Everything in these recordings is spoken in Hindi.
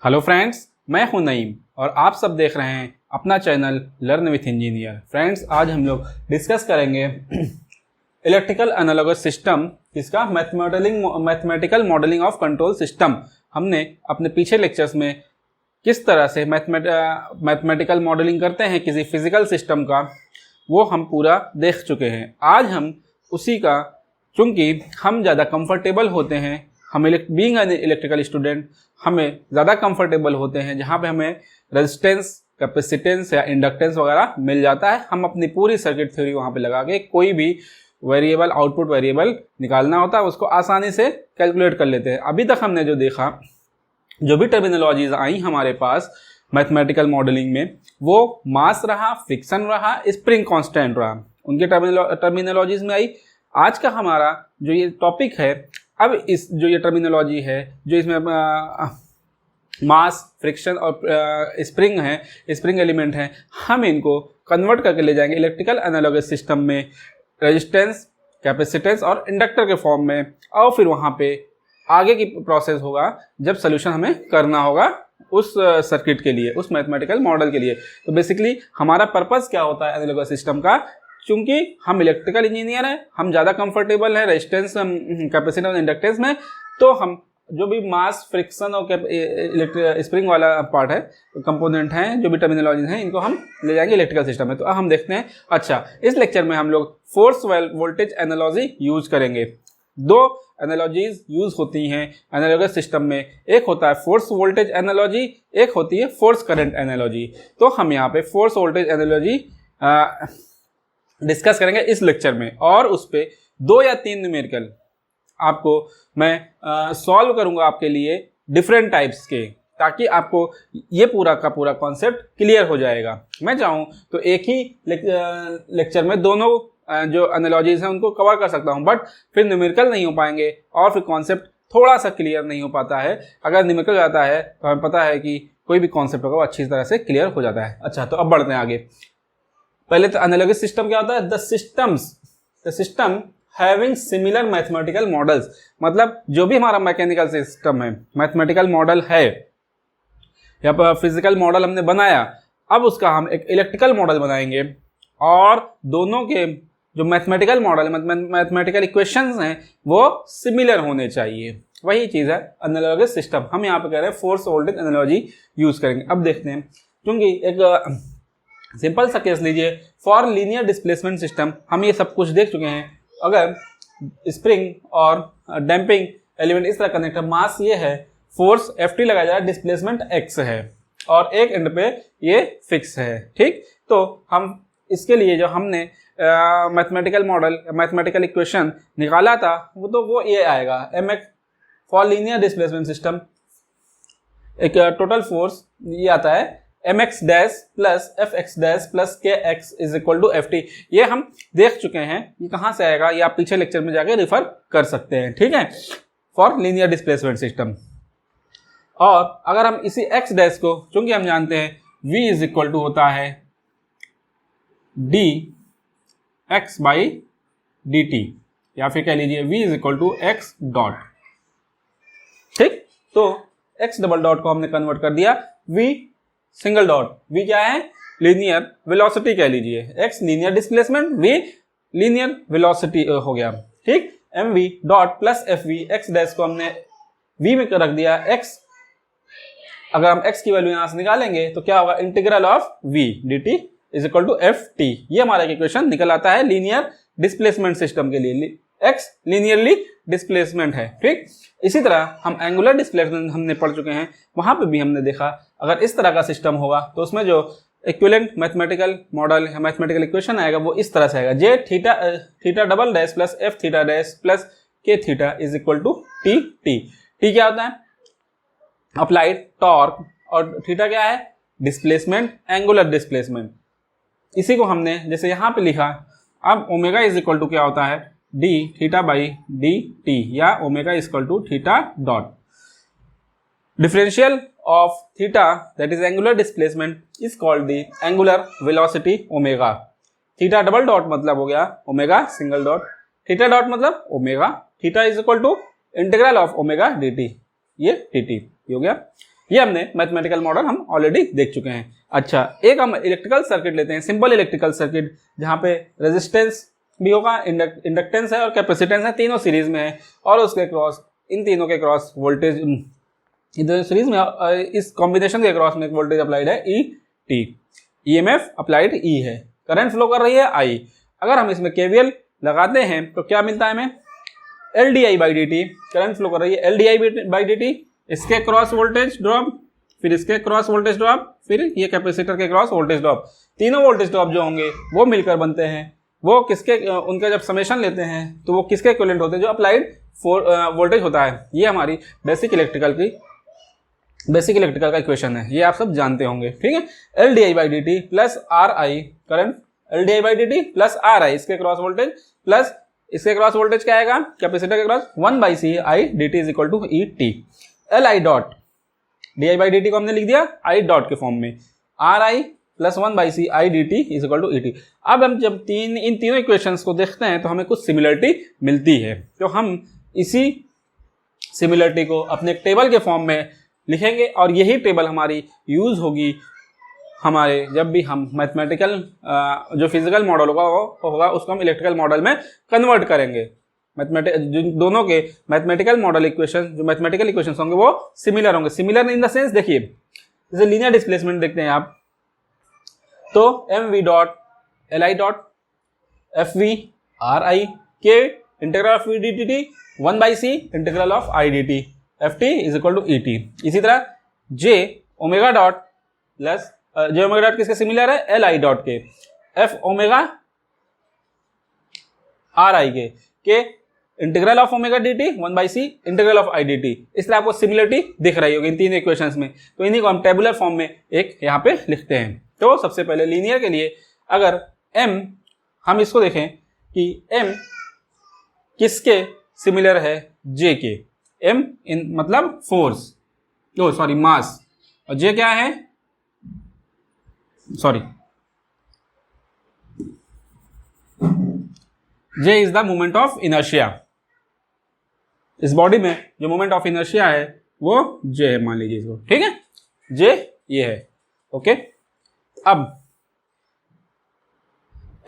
हेलो फ्रेंड्स, मैं हूं नईम और आप सब देख रहे हैं अपना channel learn with engineer. Friends, आज हम लोग डिस्कस करेंगे इलेक्ट्रिकल एनालॉगस सिस्टम, इसका mathematical modelling of control system. हमने अपने पीछे लेक्चर्स में किस तरह से मैथमेटिकल मॉडलिंग करते हैं किसी फिजिकल सिस्टम का, वो हम पूरा देख चुके हैं। आज हम उसी का, चूँकि हम ज़्यादा कंफर्टेबल होते हैं, हम बीइंग एन इलेक्ट्रिकल स्टूडेंट हमें ज़्यादा कंफर्टेबल होते हैं जहाँ पे हमें रेजिस्टेंस, कैपेसिटेंस या इंडक्टेंस वगैरह मिल जाता है। हम अपनी पूरी सर्किट थ्योरी वहाँ पे लगा के कोई भी वेरिएबल, आउटपुट वेरिएबल निकालना होता है, उसको आसानी से कैलकुलेट कर लेते हैं। अभी तक हमने जो देखा, जो भी टर्मिनोलॉजीज आई हमारे पास मैथमेटिकल मॉडलिंग में, वो मास रहा, फ्रिक्शन रहा, स्प्रिंग कांस्टेंट रहा, उनके टर्मिनोलॉजीज में आई। आज का हमारा जो ये टॉपिक है, अब इस जो ये टर्मिनोलॉजी है, जो इसमें मास, फ्रिक्शन और स्प्रिंग है, स्प्रिंग एलिमेंट है, हम इनको कन्वर्ट करके ले जाएंगे इलेक्ट्रिकल एनालॉगस सिस्टम में रेजिस्टेंस, कैपेसिटेंस और इंडक्टर के फॉर्म में, और फिर वहाँ पे आगे की प्रोसेस होगा जब सोल्यूशन हमें करना होगा उस सर्किट के लिए, उस मैथमेटिकल मॉडल के लिए। तो बेसिकली हमारा पर्पस क्या होता है एनालॉगस सिस्टम का? चूंकि हम इलेक्ट्रिकल इंजीनियर हैं, हम ज़्यादा कंफर्टेबल हैं रेजिस्टेंस, कैपेसिटेंस और इंडक्टेंस में, तो हम जो भी मास, फ्रिक्शन और स्प्रिंग वाला पार्ट है, कंपोनेंट हैं, जो भी टर्मिनोलॉजीज हैं, इनको हम ले जाएंगे इलेक्ट्रिकल सिस्टम में। तो अब हम देखते हैं। अच्छा, इस लेक्चर में हम लोग फोर्स वोल्टेज एनालॉजी यूज करेंगे। दो एनालॉजीज यूज होती हैं एनालॉगस सिस्टम में, एक होता है फोर्स वोल्टेज एनालॉजी, एक होती है फोर्स करंट एनालॉजी। तो हम यहाँ पे फोर्स वोल्टेज एनालॉजी डिस्कस करेंगे इस लेक्चर में, और उस पर 2 या 3 न्यूमेरिकल आपको मैं सॉल्व करूंगा आपके लिए डिफरेंट टाइप्स के, ताकि आपको ये पूरा का पूरा कॉन्सेप्ट क्लियर हो जाएगा। मैं चाहूँ तो एक ही लेक्चर में दोनों जो एनालॉजीज हैं उनको कवर कर सकता हूँ, बट फिर न्यूमेरिकल नहीं हो पाएंगे और फिर कॉन्सेप्ट थोड़ा सा क्लियर नहीं हो पाता है। अगर न्यूमेरिकल जाता है तो हमें पता है कि कोई भी कॉन्सेप्ट होगा वो अच्छी तरह से क्लियर हो जाता है। अच्छा, तो अब बढ़ते हैं आगे। पहले तो एनालॉगस सिस्टम क्या होता है? The system having similar mathematical models, मतलब जो भी हमारा मैकेनिकल सिस्टम है, मैथमेटिकल मॉडल है या पर फिजिकल मॉडल हमने बनाया, अब उसका हम एक इलेक्ट्रिकल मॉडल बनाएंगे, और दोनों के जो मैथमेटिकल मॉडल, मैथमेटिकल इक्वेशंस हैं, वो सिमिलर होने चाहिए। वही चीज़ है एनालॉगस सिस्टम। हम यहाँ पे कह रहे हैं फोर्स वोल्टेज एनालॉजी यूज करेंगे। अब देखते हैं, क्योंकि एक सिंपल सा केस लीजिए, फॉर लीनियर डिस्प्लेसमेंट सिस्टम। हम ये सब कुछ देख चुके हैं। अगर स्प्रिंग और डैम्पिंग एलिमेंट इस तरह कनेक्ट है, मास ये है, फोर्स Ft लगाया जा रहा है, डिस्प्लेसमेंट x है, और एक एंड पे ये फिक्स है। ठीक, तो हम इसके लिए जो हमने मैथमेटिकल मॉडल, मैथमेटिकल इक्वेशन निकाला था, वो ये आएगा, mx for linear displacement system, एक टोटल फोर्स ये आता है mx dash plus fx dash plus kx is equal to ft। ये हम देख चुके हैं, ये कहाँ से आएगा ये आप पीछे लेक्चर में जाके रिफर कर सकते हैं। ठीक है, फॉर लीनियर डिस्प्लेसमेंट सिस्टम। और अगर हम इसी x डैश को, चूंकि हम जानते हैं v इज इक्वल टू होता है dx बाई dt, या फिर कह लीजिए v is equal to x dot. ठीक, तो x डबल डॉट को हमने कन्वर्ट कर दिया v सिंगल डॉट। v क्या है? लीनियर वेलोसिटी कह लीजिए, x linear displacement, v linear velocity हो गया। ठीक, mv dot plus fv, x dash को हमने v में रख दिया, x अगर हम x की वैल्यू यहां से निकालेंगे तो क्या होगा? Integral of v dt is equal to ft। ये हमारा इक्वेशन निकल आता है लीनियर डिस्प्लेसमेंट सिस्टम के लिए। x लीनियरली डिस्प्लेसमेंट है। ठीक, इसी तरह हम एंगुलर डिस्प्लेसमेंट हमने पढ़ चुके हैं, वहां पे भी हमने देखा अगर इस तरह का सिस्टम होगा तो उसमें जो इक्विवेलेंट मैथमेटिकल मॉडल या मैथमेटिकल इक्वेशन आएगा वो इस तरह से आएगा, J theta double dash plus F theta dash plus K theta is equal to T. T क्या होता है? अप्लाइड टॉर्क, और थीटा क्या है? Displacement, angular displacement. इसी को हमने जैसे यहाँ पे लिखा, अब ओमेगा इज इक्वल टू क्या होता है? D theta by D T, या omega is equal to theta dot. Differential of theta, that is angular displacement, is called the angular velocity omega। Theta double dot मतलब हो गया omega single dot, theta dot मतलब omega, theta is equal to integral of omega dt, ये dt हो गया। ये हमने मैथमेटिकल मॉडल हम ऑलरेडी देख चुके हैं। अच्छा, एक हम इलेक्ट्रिकल सर्किट लेते हैं, सिंपल इलेक्ट्रिकल सर्किट, जहाँ पे रेजिस्टेंस भी होगा, इंडक्टेंस है और कैपेसिटेंस है, तीनों सीरीज में है, और उसके क्रॉस, इन तीनों के क्रॉस वोल्टेज, इधर सीरीज में, इस कॉम्बिनेशन के क्रॉस में एक वोल्टेज अप्लाइड है ई टी, ईएमएफ अप्लाइड ई है, करंट फ्लो कर रही है आई। अगर हम इसमें केवीएल लगाते हैं तो क्या मिलता है हमें, L D I by D T, current flow कर रही है L D I by D T, इसके क्रॉस वोल्टेज ड्रॉप, फिर इसके क्रॉस वोल्टेज ड्रॉप, फिर ये कैपेसिटर के क्रॉस वोल्टेज ड्रॉप, तीनों वोल्टेज ड्रॉप जो होंगे वो मिलकर बनते हैं, वो किसके, उनका जब समेशन लेते हैं तो वो किसके इक्विवेलेंट होते हैं, जो अप्लाइड वोल्टेज होता है। ये हमारी बेसिक इलेक्ट्रिकल का इक्वेशन है, ये आप सब जानते होंगे, ठीक है। L D I by D T plus R I, current L D I by D T plus R I, इसके क्रॉस वोल्टेज, प्लस इसके क्रॉस वोल्टेज क्या आएगा, कैपेसिटर के across 1/c I D T is equal to E T. L I dot, D I by D T को हमने लिख दिया आई डॉट के फॉर्म में, R I plus 1/c I D T is equal to E T. अब हम जब इन तीनों इक्वेशंस को देखते हैं तो हमें कुछ सिमिलरिटी मिलती है, तो हम इसी सिमिलरिटी को अपने टेबल के फॉर्म में लिखेंगे, और यही टेबल हमारी यूज होगी हमारे जब भी हम मैथमेटिकल जो फिजिकल मॉडल होगा उसको हम इलेक्ट्रिकल मॉडल में कन्वर्ट करेंगे। दोनों के मैथमेटिकल मॉडल इक्वेशन, जो मैथमेटिकल इक्वेशंस होंगे वो सिमिलर होंगे। सिमिलर इन द सेंस, देखिए जैसे लीनियर डिस्प्लेसमेंट देखते हैं आप, तो M V dot L I dot F V R I K integral of V D T T 1/c integral of I D T F T is equal to E T. इसी तरह J omega dot plus J omega dot किसके सिमिलर है, एल आई डॉट के, F omega R I K integral of omega D T 1/c integral of I D T. इस तरह आपको सिमिलरिटी दिख रही होगी इन तीन इक्वेशंस में, तो इन्हीं को हम टेबुलर फॉर्म में एक यहाँ पे लिखते हैं। तो सबसे पहले लीनियर के लिए अगर m, हम इसको देखें कि m किसके सिमिलर है, j के, m इन मतलब फोर्स, मास, और j क्या है, j is the moment of inertia. इस बॉडी में जो मोमेंट ऑफ इनर्शिया है वो j है, मान लीजिए इसको, ठीक है, j ये है, ओके। अब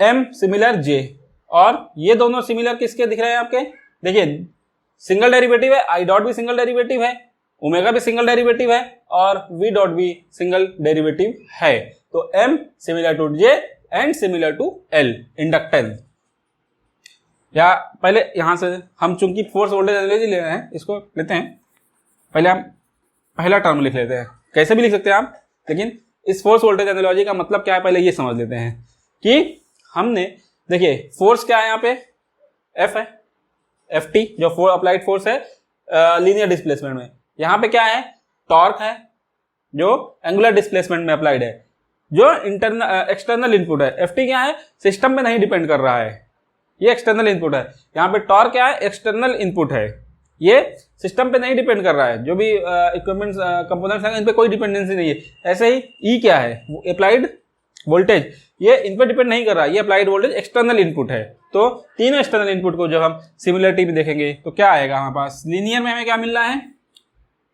m सिमिलर j, और ये दोनों सिमिलर किसके दिख रहे हैं आपके, देखिए सिंगल डेरिवेटिव है, i डॉट भी सिंगल डेरिवेटिव है, ओमेगा भी सिंगल डेरिवेटिव है, और v डॉट भी सिंगल डेरिवेटिव है। तो m similar to j and similar to l inductance. या पहले यहां से हम चूंकि फोर्स वोल्टेज एनालॉजी ले रहे हैं, इसको लेते हैं, पहले हम पहला टर्म लिख लेते हैं, कैसे भी लिख सकते हैं आप, लेकिन इस फोर्स वोल्टेज एनालॉजी का मतलब क्या है पहले ये समझ लेते हैं कि हमने, देखिए फोर्स क्या है यहाँ पे, F है, Ft जो अप्लाइड फोर्स है लीनियर डिस्प्लेसमेंट में। यहाँ पे क्या है, टॉर्क है जो एंगुलर डिस्प्लेसमेंट में अप्लाइड है, जो एक्सटर्नल इनपुट है। Ft क्या है, सिस्टम पे नहीं डिपेंड कर रहा है, ये एक्सटर्नल इनपुट है। यहाँ पे टॉर्क क्या है, एक्सटर्नल इनपुट है, ये सिस्टम पे नहीं डिपेंड कर रहा है, जो भी इक्विपमेंट्स कंपोनेंट्स हैं इन पे कोई डिपेंडेंसी नहीं है। ऐसे ही ई क्या है, अप्लाइड वोल्टेज, ये इन पे डिपेंड नहीं कर रहा है, ये अप्लाइड वोल्टेज एक्सटर्नल इनपुट है। तो तीनों एक्सटर्नल इनपुट को जब हम सिमिलरिटी में देखेंगे तो क्या आएगा हमारे पास, लीनियर में हमें क्या मिल रहा है,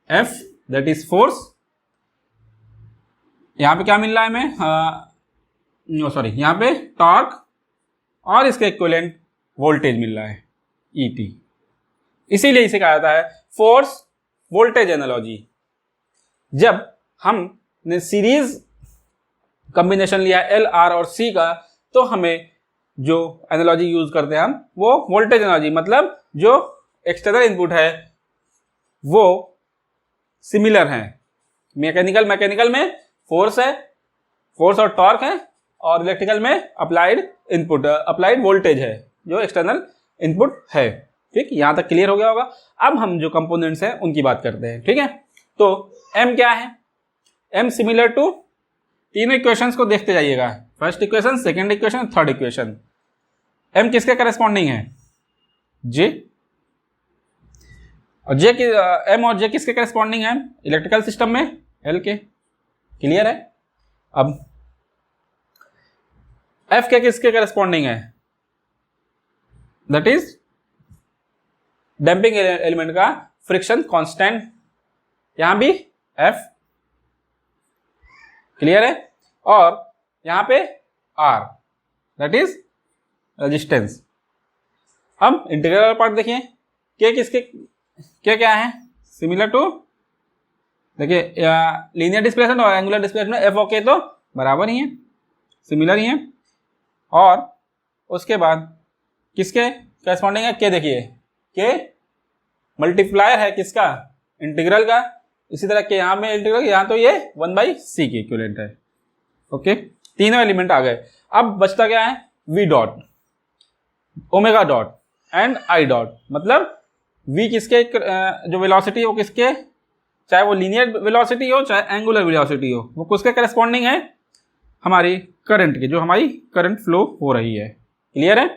F दैट इज फोर्स, यहाँ पे क्या मिल रहा है हमें, यहाँ पे टॉर्क, और इसके इक्विवेलेंट वोल्टेज मिल रहा है ET। इसीलिए इसे कहा जाता है फोर्स वोल्टेज एनालॉजी। जब हमने सीरीज कॉम्बिनेशन लिया L, R और C का, तो हमें जो एनालॉजी यूज करते हैं हम वो वोल्टेज एनालॉजी, मतलब जो एक्सटर्नल इनपुट है वो सिमिलर है। मैकेनिकल में फोर्स है, फोर्स और टॉर्क है, और इलेक्ट्रिकल में अप्लाइड इनपुट, अप्लाइड वोल्टेज है जो एक्सटर्नल इनपुट है। ठीक, यहां तक क्लियर हो गया होगा। अब हम जो कंपोनेंट्स हैं उनकी बात करते हैं, ठीक है। तो m क्या है, m सिमिलर टू, तीनों इक्वेशंस को देखते जाइएगा, first equation, second equation, third equation. m किसके करस्पॉन्डिंग है, j, और j की m और j किसके करस्पॉन्डिंग है इलेक्ट्रिकल सिस्टम में, l के। क्लियर है। अब f के किसके करस्पॉन्डिंग है, दैट इज डैम्पिंग एलिमेंट का फ्रिक्शन कांस्टेंट, यहां भी f क्लियर है। और यहाँ पे R दैट इज रेजिस्टेंस। अब इंटीग्रल पार्ट देखिए, के किसके क्या है, सिमिलर टू, देखिए लीनियर डिस्प्लेसमेंट और एंगुलर डिस्प्लेसमेंट एफ ओके तो बराबर ही है, सिमिलर ही है। और उसके बाद किसके करस्पॉन्डिंग है, के देखिए के मल्टीप्लायर है किसका, इंटीग्रल का। इसी तरह के यहाँ में इंटीग्रल, यहाँ तो ये 1/c के इक्विवेलेंट है। ओके, तीनों एलिमेंट आ गए। अब बचता क्या है, v dot, omega dot and i dot. मतलब v किसके जो वेलोसिटी हो किसके, चाहे वो लीनियर वेलोसिटी हो चाहे एंगुलर वेलोसिटी हो, वो किसके करस्पॉन्डिंग है, हमारी करंट के, जो हमारी करंट फ्लो हो रही है। क्लियर है।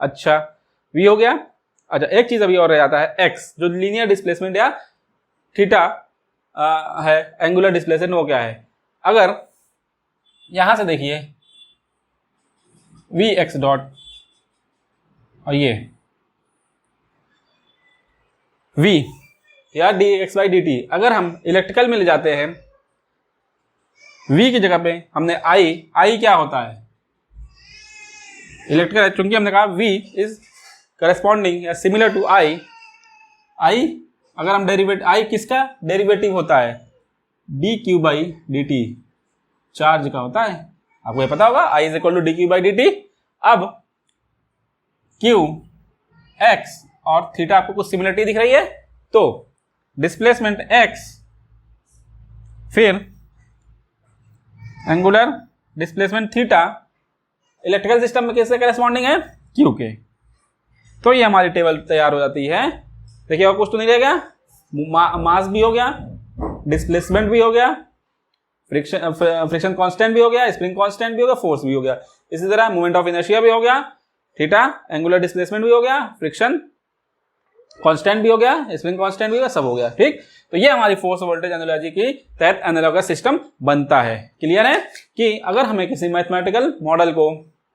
अच्छा v हो गया। अच्छा एक चीज अभी और रह जाता है x, जो लीनियर डिस्प्लेसमेंट या थीटा है, एंगुलर डिस्प्लेसमेंट वो क्या है। अगर यहां से देखिए v x डॉट और ये v या dx/dt, अगर हम इलेक्ट्रिकल में ले जाते हैं v की जगह पे हमने i क्या होता है, इलेक्ट्रिकल, चूंकि हमने कहा v इज करस्पॉन्डिंग या सिमिलर टू i, अगर हम i किसका डेरिवेटिव होता है, dq/dt, चार्ज का होता है, आपको ये पता होगा, i is equal to dq/dt। अब q x और थीटा आपको कुछ सिमिलरिटी दिख रही है, तो डिस्प्लेसमेंट x फिर angular displacement theta electrical system में किससे करस्पॉन्डिंग है, q के। तो ये हमारी टेबल तैयार हो जाती है। देखिए और कुछ तो नहीं रह गया, मास भी हो गया, डिस्प्लेसमेंट भी हो गया, फ्रिक्शन कांस्टेंट भी हो गया, स्प्रिंग कांस्टेंट भी हो गया, फोर्स भी हो गया। इसी तरह मोमेंट ऑफ इनर्शिया भी हो गया, थीटा एंगुलर डिस्प्लेसमेंट भी हो गया, फ्रिक्शन कांस्टेंट भी हो गया, स्प्रिंग कांस्टेंट भी हो गया, सब हो गया। ठीक, तो ये हमारी फोर्स वोल्टेज एनालॉजी की तहत एनालॉगस सिस्टम बनता है। क्लियर है कि अगर हमें किसी मैथमेटिकल मॉडल को,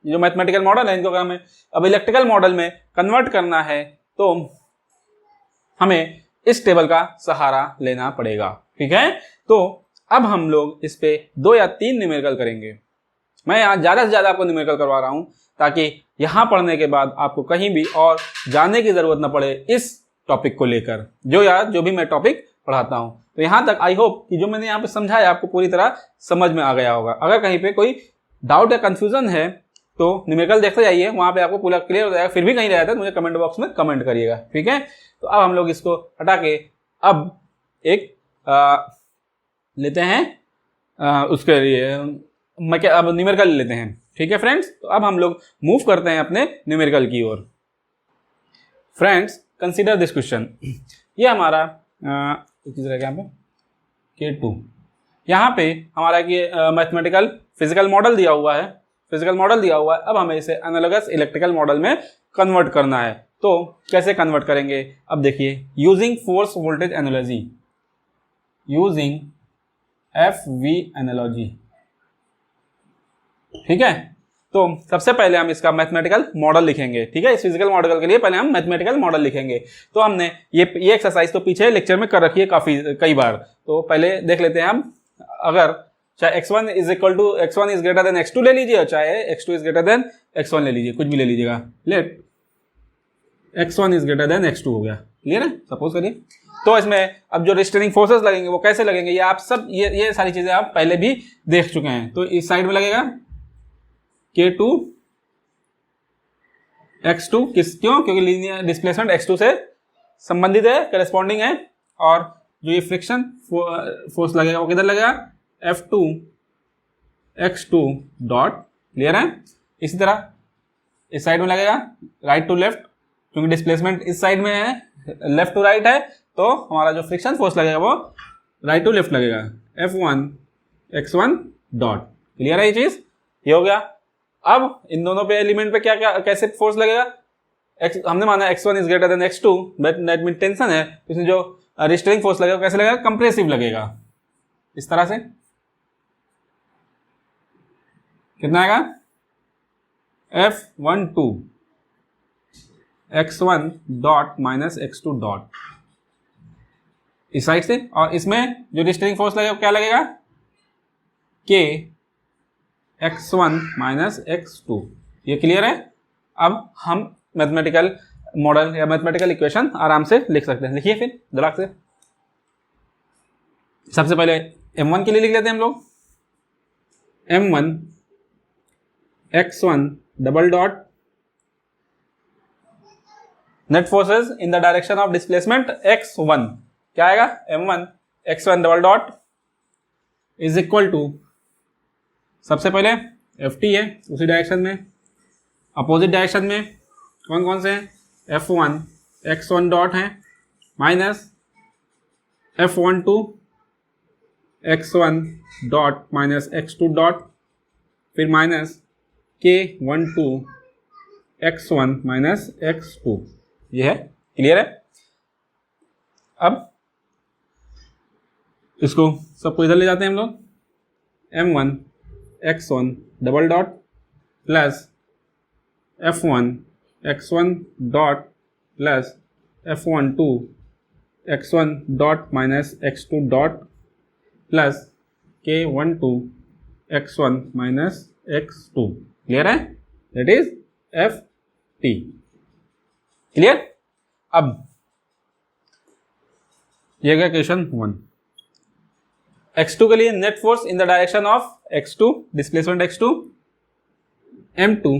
जो मैथमेटिकल मॉडल है इनको अगर हमें अब इलेक्ट्रिकल मॉडल में कन्वर्ट करना है तो हमें इस टेबल का सहारा लेना पड़ेगा। ठीक है, तो अब हम लोग इस पे 2 या 3 न्यूमेरिकल करेंगे। मैं यहाँ ज्यादा से ज्यादा आपको न्यूमेरिकल करवा रहा हूं ताकि यहाँ पढ़ने के बाद आपको कहीं भी और जाने की जरूरत न पड़े इस टॉपिक को लेकर, जो भी मैं टॉपिक पढ़ाता हूं। तो यहाँ तक आई होप कि जो मैंने यहाँ पे समझाया आपको पूरी तरह समझ में आ गया होगा। अगर कहीं पे कोई डाउट या कंफ्यूजन है तो न्यूमेरिकल देखते जाइए, वहां पे आपको पूरा क्लियर हो जाएगा। फिर भी कहीं रह जाता है तो मुझे कमेंट बॉक्स में कमेंट करिएगा। ठीक है, तो अब हम लोग इसको हटा के अब एक लेते हैं उसके लिए अब न्यूमेरिकल लेते हैं। ठीक है फ्रेंड्स, तो अब हम लोग मूव करते हैं अपने न्यूमेरिकल की ओर। फ्रेंड्स कंसीडर दिस क्वेश्चन, ये हमारा यहाँ पे K2, यहाँ पे हमारा मैथमेटिकल फिजिकल मॉडल दिया हुआ है, अब हमें इसे एनालॉगस इलेक्ट्रिकल मॉडल में कन्वर्ट करना है। तो कैसे कन्वर्ट करेंगे, अब देखिए, using force voltage analogy, using FV analogy. ठीक है, तो सबसे पहले हम इसका मैथमेटिकल मॉडल लिखेंगे। ठीक है, इस फिजिकल मॉडल के लिए पहले हम मैथमेटिकल मॉडल लिखेंगे। तो हमने ये एक्सरसाइज तो पीछे लेक्चर में कर रखी है कई बार, तो पहले देख लेते हैं हम। अगर चाहे x1 is greater than x2 ले लीजिए, और चाहे x2 is greater than x1 ले लीजिए, कुछ भी ले लीजिएगा। Late x1 is greater than x2 हो गया। क्लियर है, सपोज करिए। तो इसमें अब जो रिस्ट्रेनिंग फोर्सेस लगेंगे वो कैसे लगेंगे, ये आप सब ये सारी चीजें आप पहले भी देख चुके हैं। तो इस साइड में लगेगा K2 x2, क्यों, क्योंकि लीनियर डिस्प्लेसमेंट x2 से संबंधित है, करस्पॉन्डिंग है। और जो ये फ्रिक्शन फोर्स लगेगा वो किधर लगेगा, F2 x2 डॉट। क्लियर है, इसी तरह इस साइड में लगेगा राइट टू लेफ्ट, क्योंकि डिस्प्लेसमेंट इस साइड में है, लेफ्ट टू राइट है, तो हमारा जो फ्रिक्शन फोर्स लगेगा वो राइट टू लेफ्ट लगेगा, F1 x1 डॉट। क्लियर है ये चीज, ये हो गया। अब इन दोनों पे एलिमेंट पे क्या कैसे फोर्स लगेगा, हमने माना x1 is greater than x2, that mean tension है, तो इसमें जो रिस्ट्रेनिंग फोर्स लगेगा कैसे लगेगा, कंप्रेसिव लगेगा। इस तरह से कितना आएगा, F12 x1 dot minus x2 dot, इस साइड से। और इसमें जो रिस्ट्रेनिंग फोर्स लगेगा क्या लगेगा, के x1 माइनस x2। ये क्लियर है? अब हम मैथमेटिकल मॉडल या मैथमेटिकल इक्वेशन आराम से लिख सकते हैं। लिखिए फिर धड़ाक से। सबसे पहले m1 के लिए लिख लेते हैं हम लोग। m1 x1 double dot net forces in the direction of displacement x1। क्या आएगा? m1 x1 double dot is equal to, सबसे पहले ft है उसी डायरेक्शन में, अपोजिट डायरेक्शन में कौन कौन से हैं? f1 x1 डॉट है minus f12 x1 dot minus x2 dot, फिर minus k12 x1 minus x2। ये है, क्लियर है? अब इसको सबको इधर ले जाते हैं हम लोग। m1 x1 double dot plus f1 x1 dot plus f12 x1 dot minus x2 dot plus k12 x1 minus x2। Clear है? That is ft। क्लियर? अब ये गया क्वेश्चन 1। x2 के लिए net force in the direction of x2, displacement x2, m2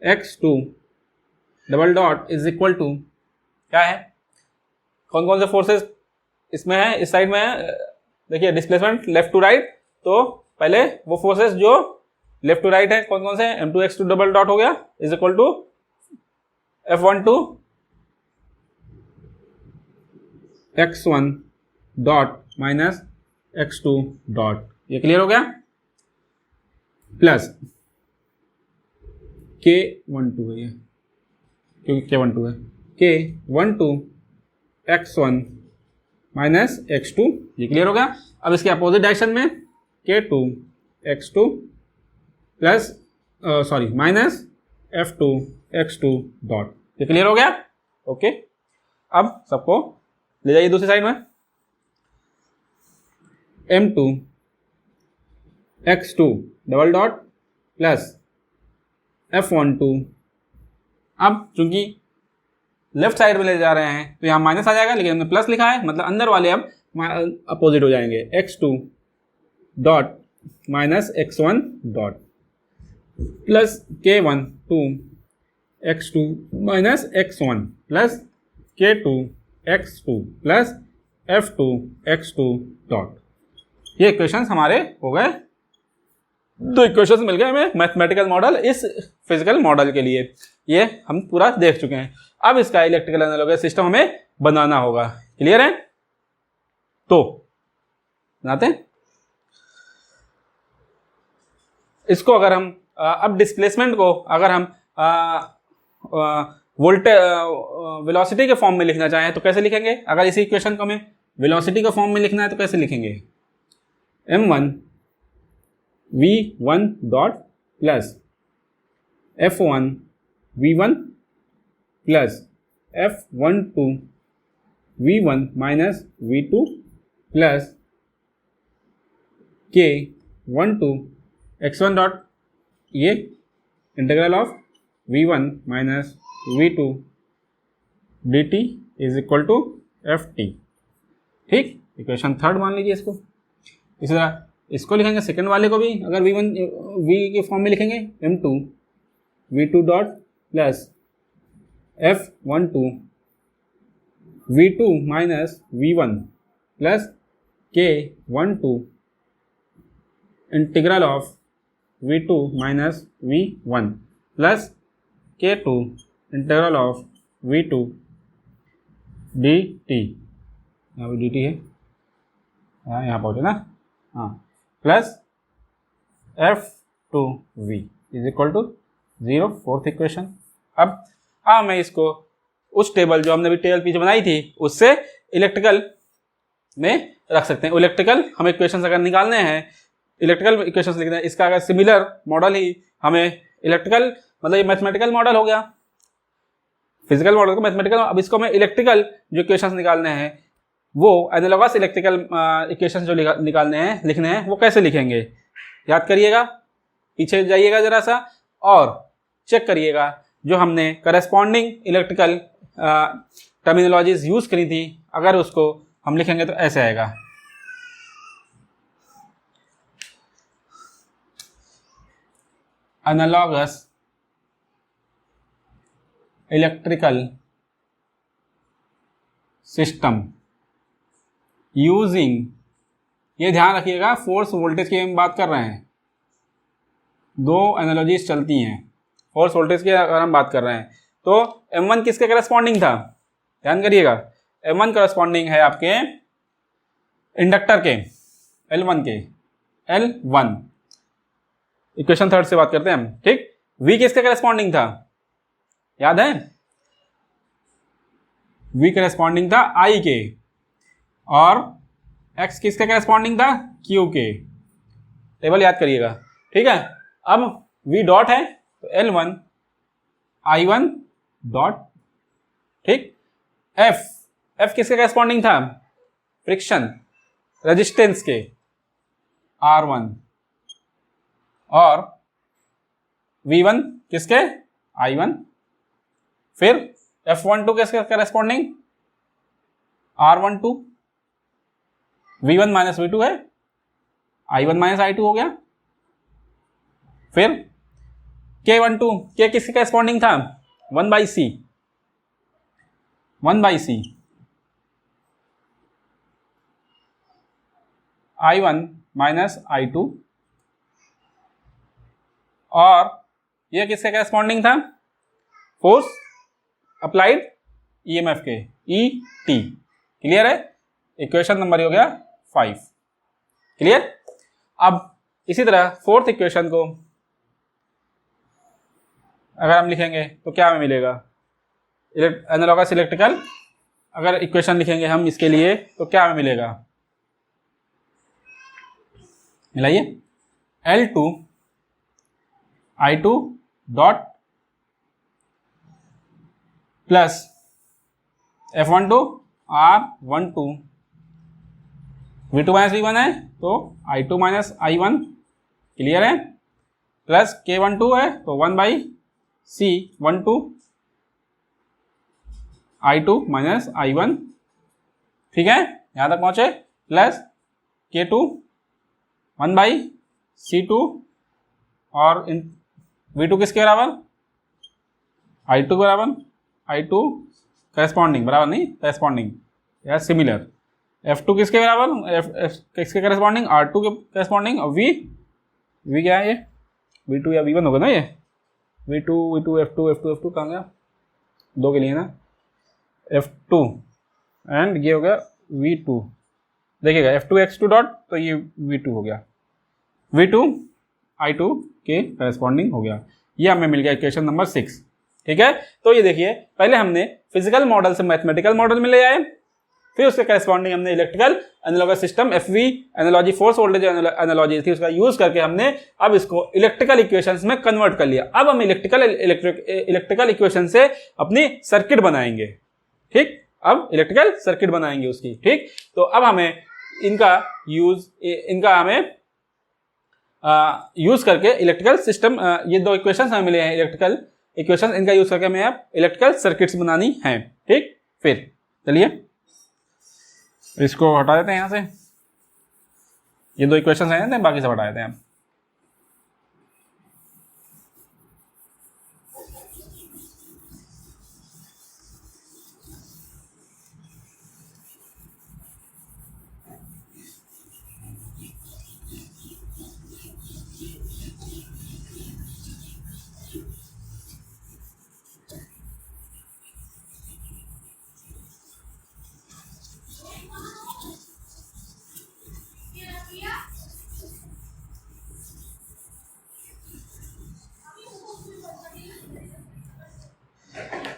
x2 double dot is equal to, क्या है? कौन कौन से फोर्सेस इसमें है, इस साइड में है? देखिए डिस्प्लेसमेंट लेफ्ट टू राइट, तो पहले वो फोर्सेस जो लेफ्ट टू राइट है कौन कौन से हैं? m2 x2 डबल डॉट हो गया is equal to f12 x1 dot minus x2 dot. ये क्लियर हो गया? प्लस k12 है ये, क्योंकि k12 है, k12 x1 माइनस x2। ये क्लियर हो गया? अब इसके अपोजिट डायरेक्शन में k2 x2 plus minus f2 x2 dot. ये क्लियर हो गया? ओके। अब सबको ले जाइए दूसरी साइड में। m2 x2 double dot plus f12। अब चूंकि लेफ्ट साइड में ले जा रहे हैं तो यहाँ माइनस आ जाएगा, लेकिन हमने प्लस लिखा है, मतलब अंदर वाले अब अपोजिट हो जाएंगे। x2 dot minus x1 dot plus k12 x2 minus x1 plus k2 x2 plus f2 x2 dot. ये इक्वेशंस हमारे हो गए। दो इक्वेशंस मिल गए हमें मैथमेटिकल मॉडल इस फिजिकल मॉडल के लिए। ये हम पूरा देख चुके हैं। अब इसका इलेक्ट्रिकल एनालॉगस सिस्टम हमें बनाना होगा। क्लियर है? तो बनाते हैं इसको। अगर हम अब डिस्प्लेसमेंट को अगर हम वेलोसिटी के फॉर्म में लिखना चाहें तो कैसे लिखेंगे? अगर इसी इक्वेशन को हमें वेलोसिटी के फॉर्म में लिखना है तो कैसे लिखेंगे? m1 v1 dot plus f1 v1 plus f12 v1 minus v2 plus k12 x1 dot, ये integral of v1 minus v2 dt is equal to ft। ठीक, इक्वेशन थर्ड मान लीजिए इसको। इसी तरह इसको लिखेंगे सेकंड वाले को भी, अगर v के फॉर्म में लिखेंगे m2 v2 dot plus f12 v2 minus v1 plus k12 integral of v2 minus v1 plus k2 integral of v2 dt। यहाँ भी dt है, यहाँ पहुँचे ना, हाँ, plus f2v is equal to 0, fourth equation. अब मैं इसको उस टेबल जो हमने अभी टेबल पीछे बनाई थी उससे इलेक्ट्रिकल में रख सकते हैं। इलेक्ट्रिकल हमें इक्वेशंस अगर निकालने हैं, इलेक्ट्रिकल इक्वेशंस लिखना है, इसका अगर सिमिलर मॉडल ही हमें इलेक्ट्रिकल, मतलब ये मैथमेटिकल मॉडल हो गया, फिजिकल मॉडल का मैथमेटिकल। अब इसको हमें इलेक्ट्रिकल जो इक्वेशंस निकालने हैं वो एनालॉगस इलेक्ट्रिकल इक्वेशन जो निकालने हैं, लिखने हैं, वो कैसे लिखेंगे? याद करिएगा, पीछे जाइएगा जरा सा और चेक करिएगा जो हमने करस्पॉन्डिंग इलेक्ट्रिकल टर्मिनोलॉजीज यूज करी थी, अगर उसको हम लिखेंगे तो ऐसे आएगा। एनालॉगस इलेक्ट्रिकल सिस्टम यूजिंग, ये ध्यान रखिएगा फोर्स वोल्टेज की हम बात कर रहे हैं, दो एनालॉजीज चलती हैं फोर्स वोल्टेज की अगर हम बात कर रहे हैं। तो M1 किसके करस्पॉन्डिंग था? ध्यान करिएगा, M1 करस्पॉन्डिंग है आपके इंडक्टर के L1 के, L1। इक्वेशन थर्ड से बात करते हैं हम, ठीक। V किसके करस्पॉन्डिंग था? याद है, V करस्पॉन्डिंग था I के, और X किसके करस्पॉन्डिंग था? Q के। टेबल याद करिएगा, ठीक है। अब V डॉट है तो L1 I1 डॉट, ठीक। F किसके करस्पॉन्डिंग था? फ्रिक्शन रेजिस्टेंस के R1, और V1 किसके? I1। फिर F12 किसके corresponding? R12। V1 minus V2 है, I1 माइनस I2 हो गया। फिर K12, K किसके करस्पॉन्डिंग था? 1/C, 1/C I1 minus I2, और ये किसके करस्पॉन्डिंग था? फोर्स अप्लाइड EMF के, ET। क्लियर है? इक्वेशन नंबर हो गया 5। क्लियर? अब इसी तरह फोर्थ इक्वेशन को अगर हम लिखेंगे तो क्या हमें मिलेगा? एनालॉगस इलेक्ट्रिकल अगर इक्वेशन लिखेंगे हम इसके लिए तो क्या हमें मिलेगा? मिलाइए, L2 I2 dot plus F12 R12, V2 minus V1 है तो I2 माइनस I1। क्लियर है? प्लस K12 है तो 1/C12 I2 माइनस I1। ठीक है, यहां तक पहुंचे। प्लस K2 1/C2, और V2 किसके बराबर? I2 के बराबर। I2 करस्पॉन्डिंग, बराबर नहीं, करस्पॉन्डिंग या सिमिलर। F2 किसके बराबर? किसके करस्पॉन्डिंग? R2 के करस्पॉन्डिंग। और V क्या है? ये V2 या V1 होगा ना, ये V2 F2 कहाँ गया? दो के लिए ना, F2 एंड ये हो गया V2। देखिएगा F2 X2 डॉट, तो ये V2 हो गया, V2 I2 के करस्पॉन्डिंग हो गया। ये हमें मिल गया इक्वेशन नंबर 6। ठीक है, तो ये देखिए, पहले हमने फिजिकल मॉडल से मैथमेटिकल मॉडल में ले आए, फिर उसके करस्पॉन्डिंग हमने electrical analogous system FV analogy, force voltage analogy थी, उसका यूज करके हमने अब इसको इलेक्ट्रिकल इक्वेशंस में कन्वर्ट कर लिया। अब हम इलेक्ट्रिकल इक्वेशन से अपनी सर्किट बनाएंगे। ठीक, अब इलेक्ट्रिकल सर्किट बनाएंगे उसकी। ठीक, तो अब हमें इनका हमें यूज करके इलेक्ट्रिकल सिस्टम, ये दो इक्वेशंस हमें मिले हैं इलेक्ट्रिकल इक्वेशन, इनका यूज करके हमें अब इलेक्ट्रिकल सर्किट्स बनानी है। ठीक, फिर चलिए इसको हटा देते हैं यहां से, ये दो इक्वेशंस हैं, बाकी सब हटा देते हैं।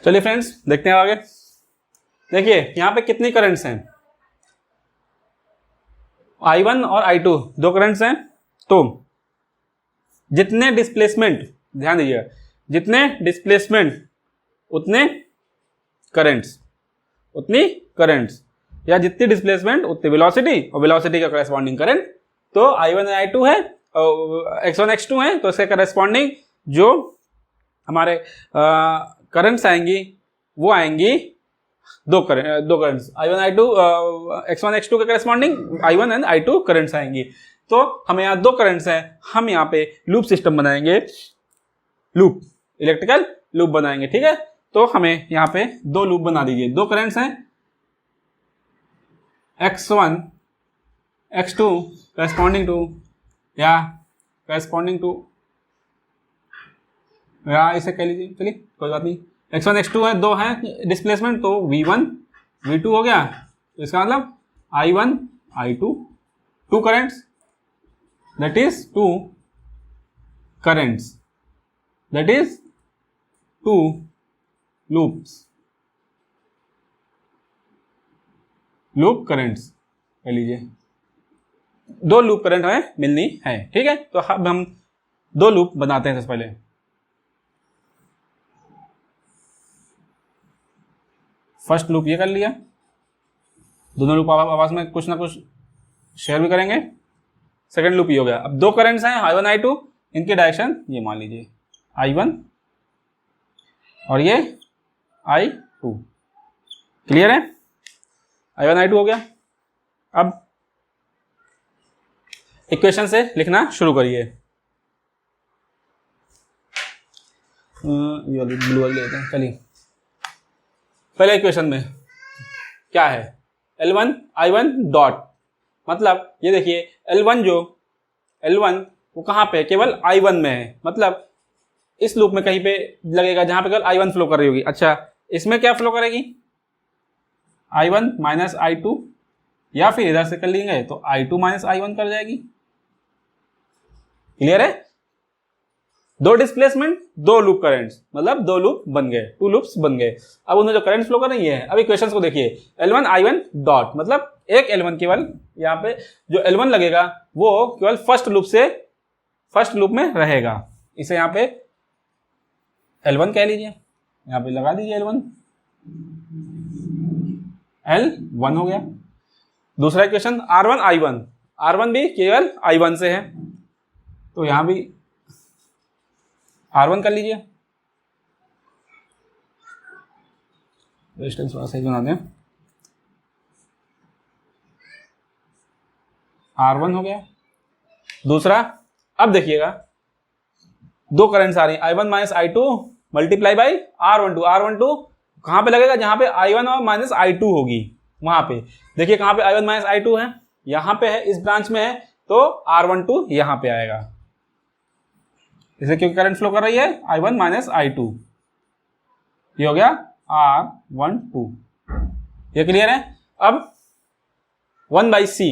चलिए फ्रेंड्स, देखते हैं आगे। देखिए यहां पे कितनी करंट्स हैं? I1 और I2 दो करंट्स हैं, तो जितने डिस्प्लेसमेंट, ध्यान दीजिएगा, जितने डिस्प्लेसमेंट उतने करंट्स, या जितनी डिस्प्लेसमेंट उतनी वेलोसिटी, और वेलोसिटी का करस्पॉन्डिंग करंट। तो I1 I2 है, x1 x2 है, तो इसके करस्पॉन्डिंग जो हमारे करंट्स आएंगी वो आएंगी दो currents I1 I2 x1 x2 के corresponding I1 and I2 currents आएंगी। तो हमें यहाँ दो करंट्स हैं, हम यहाँ पे लूप सिस्टम बनाएंगे, लूप इलेक्ट्रिकल लूप बनाएंगे, ठीक है। तो हमें यहाँ पे दो लूप बना दीजिए, दो करंट्स हैं x1 x2 करस्पॉन्डिंग टू या इसे कह लीजिए, चलिए कोई बात नहीं, x1 x2 है, दो है डिस्प्लेसमेंट, तो v1 v2 हो गया। तो इसका मतलब I1 I2 two currents, that is two currents, that is two loops, loop currents कह लीजिए, दो लूप करंट हमें मिलनी है, ठीक है। तो अब हम दो लूप बनाते हैं। सबसे पहले फर्स्ट लूप ये कर लिया, दोनों लूप आपस में कुछ ना कुछ शेयर भी करेंगे। सेकंड लूप ये हो गया। अब दो करंट्स हैं I1 I2, इनकी डायरेक्शन ये मान लीजिए I1 और ये I2, क्लियर है। I1 I2 हो गया। अब इक्वेशन से लिखना शुरू करिए। ये ब्लू वाली लेते हैं, चलिए। पहले इक्वेशन में क्या है, L1 I1 डॉट, मतलब ये देखिए L1 वो कहाँ पे, केवल I1 में है, मतलब इस लूप में कहीं पे लगेगा जहां पे केवल I1 फ्लो कर रही होगी। अच्छा, इसमें क्या फ्लो करेगी, I1 माइनस I2, या फिर इधर से कर लेंगे तो I2 माइनस I1 कर जाएगी। क्लियर है। दो डिस्प्लेसमेंट, दो लूप करंट्स, मतलब दो लूप बन गए, टू लूप्स बन गए। अब उन्हें जो करंट फ्लो कर रही है, अब इक्वेशंस को देखिए, L1 I1 डॉट, मतलब एक L1 केवल यहाँ पे जो L1 लगेगा वो केवल फर्स्ट लूप में रहेगा। इसे यहाँ पे L1 कह लीजिए, यहाँ पे लगा दीजिए L1 हो गया। दूसरा इक्वेशन R1 भी केवल I1 से है, तो यहां भी R1 कर लीजिए। रेजिस्टेंस थोड़ा सही बना दें, R1 हो गया। दूसरा, अब देखिएगा दो करंट्स आ रही हैं, I1 minus I2 multiply by R12 कहां पे लगेगा, जहां पे I1 और माइनस I2 होगी वहां पे। देखिए कहां पे I1 माइनस I2 है, यहां पे है, इस ब्रांच में है, तो R12 यहां पे आएगा। इसे क्योंकि करंट फ्लो कर रही है I1 माइनस I2, ये हो गया R12। ये क्लियर है। अब 1 by C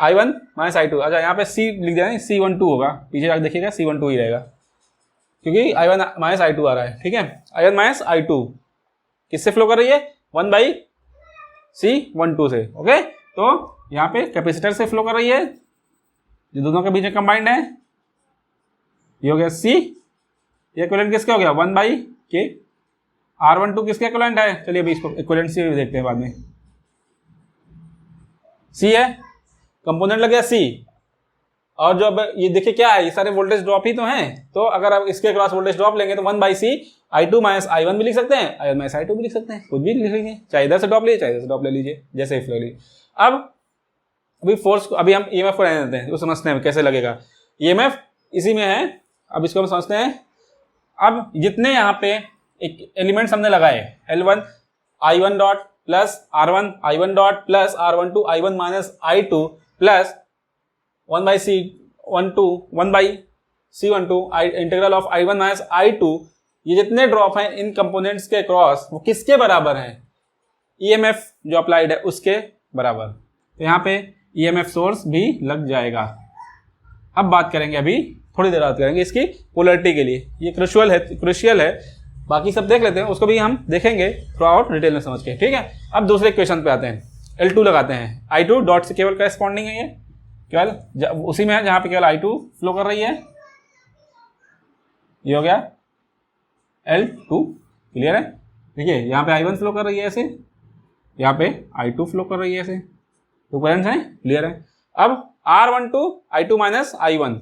I1 minus I2, अच्छा यहाँ पे C लिख दिया नहीं, C12 होगा, पीछे जाकर देखिएगा C12 ही रहेगा, क्योंकि I1 माइनस I2 आ रहा है, ठीक है। I1 माइनस I2 किससे फ्लो कर रही है, 1 बाई C12 से, ओके। तो यहाँ पे कैपेसिटर से फ्लो कर रही है, जो दोनों के बीच में कंबाइंड है, ये हो गया C। ये इक्विवेलेंट किसका हो गया, 1 बाई K। R12 किसका इक्विवेलेंट है, चलिए अभी इसको इक्विवेलेंट से देखते हैं बाद में। C है, कंपोनेंट लग गया C, और जो अब ये देखिए क्या है, ये सारे वोल्टेज ड्रॉप ही तो हैं, तो अगर आप इसके क्रॉस वोल्टेज ड्रॉप लेंगे तो 1 by C I2 minus I1 भी लिख सकते हैं, I1 माइनस I2 भी लिख सकते हैं, कुछ भी लिख लीजिए, चाहे इधर से ड्रॉप लीजिए चाहे इधर से ड्रॉप ले लीजिए, जैसे ही फ्लो लीजिए। अब अभी फोर्स को, अभी हम EMF को रहने देते हैं, वो समझते हैं कैसे लगेगा। EMF इसी में है, अब इसको हम समझते हैं। अब जितने यहाँ पे एक एलिमेंट्स हमने लगाए, L1 I1 dot plus R1 I1 dot plus R12 I1 minus I2 plus 1 by C12 integral of I1 minus I2, ये जितने ड्रॉप हैं इन कंपोनेंट्स के क्रॉस, वो किसके बराबर हैं, EMF जो अप्लाइड है उसके बराबर। तो यहाँ पे EMF सोर्स भी लग जाएगा। अब बात करेंगे, अभी थोड़ी देर बात करेंगे इसकी पोलैरिटी के लिए, ये क्रुशियल है, बाकी सब देख लेते हैं, उसको भी हम देखेंगे थ्रू आउट डिटेल में समझ के, ठीक है। अब दूसरे क्वेश्चन पे आते हैं, L2 लगाते हैं, I2 डॉट से केवल करस्पॉन्डिंग है, ये केवल उसी में है जहां पे केवल I2 फ्लो कर रही है, ये हो गया L2, क्लियर है। देखिए यहाँ पे I1 फ्लो कर रही है ऐसे, यहाँ पे I2 फ्लो कर रही है ऐसे, तो करंट्स हैं, क्लियर है। अब R12 I2 minus I1,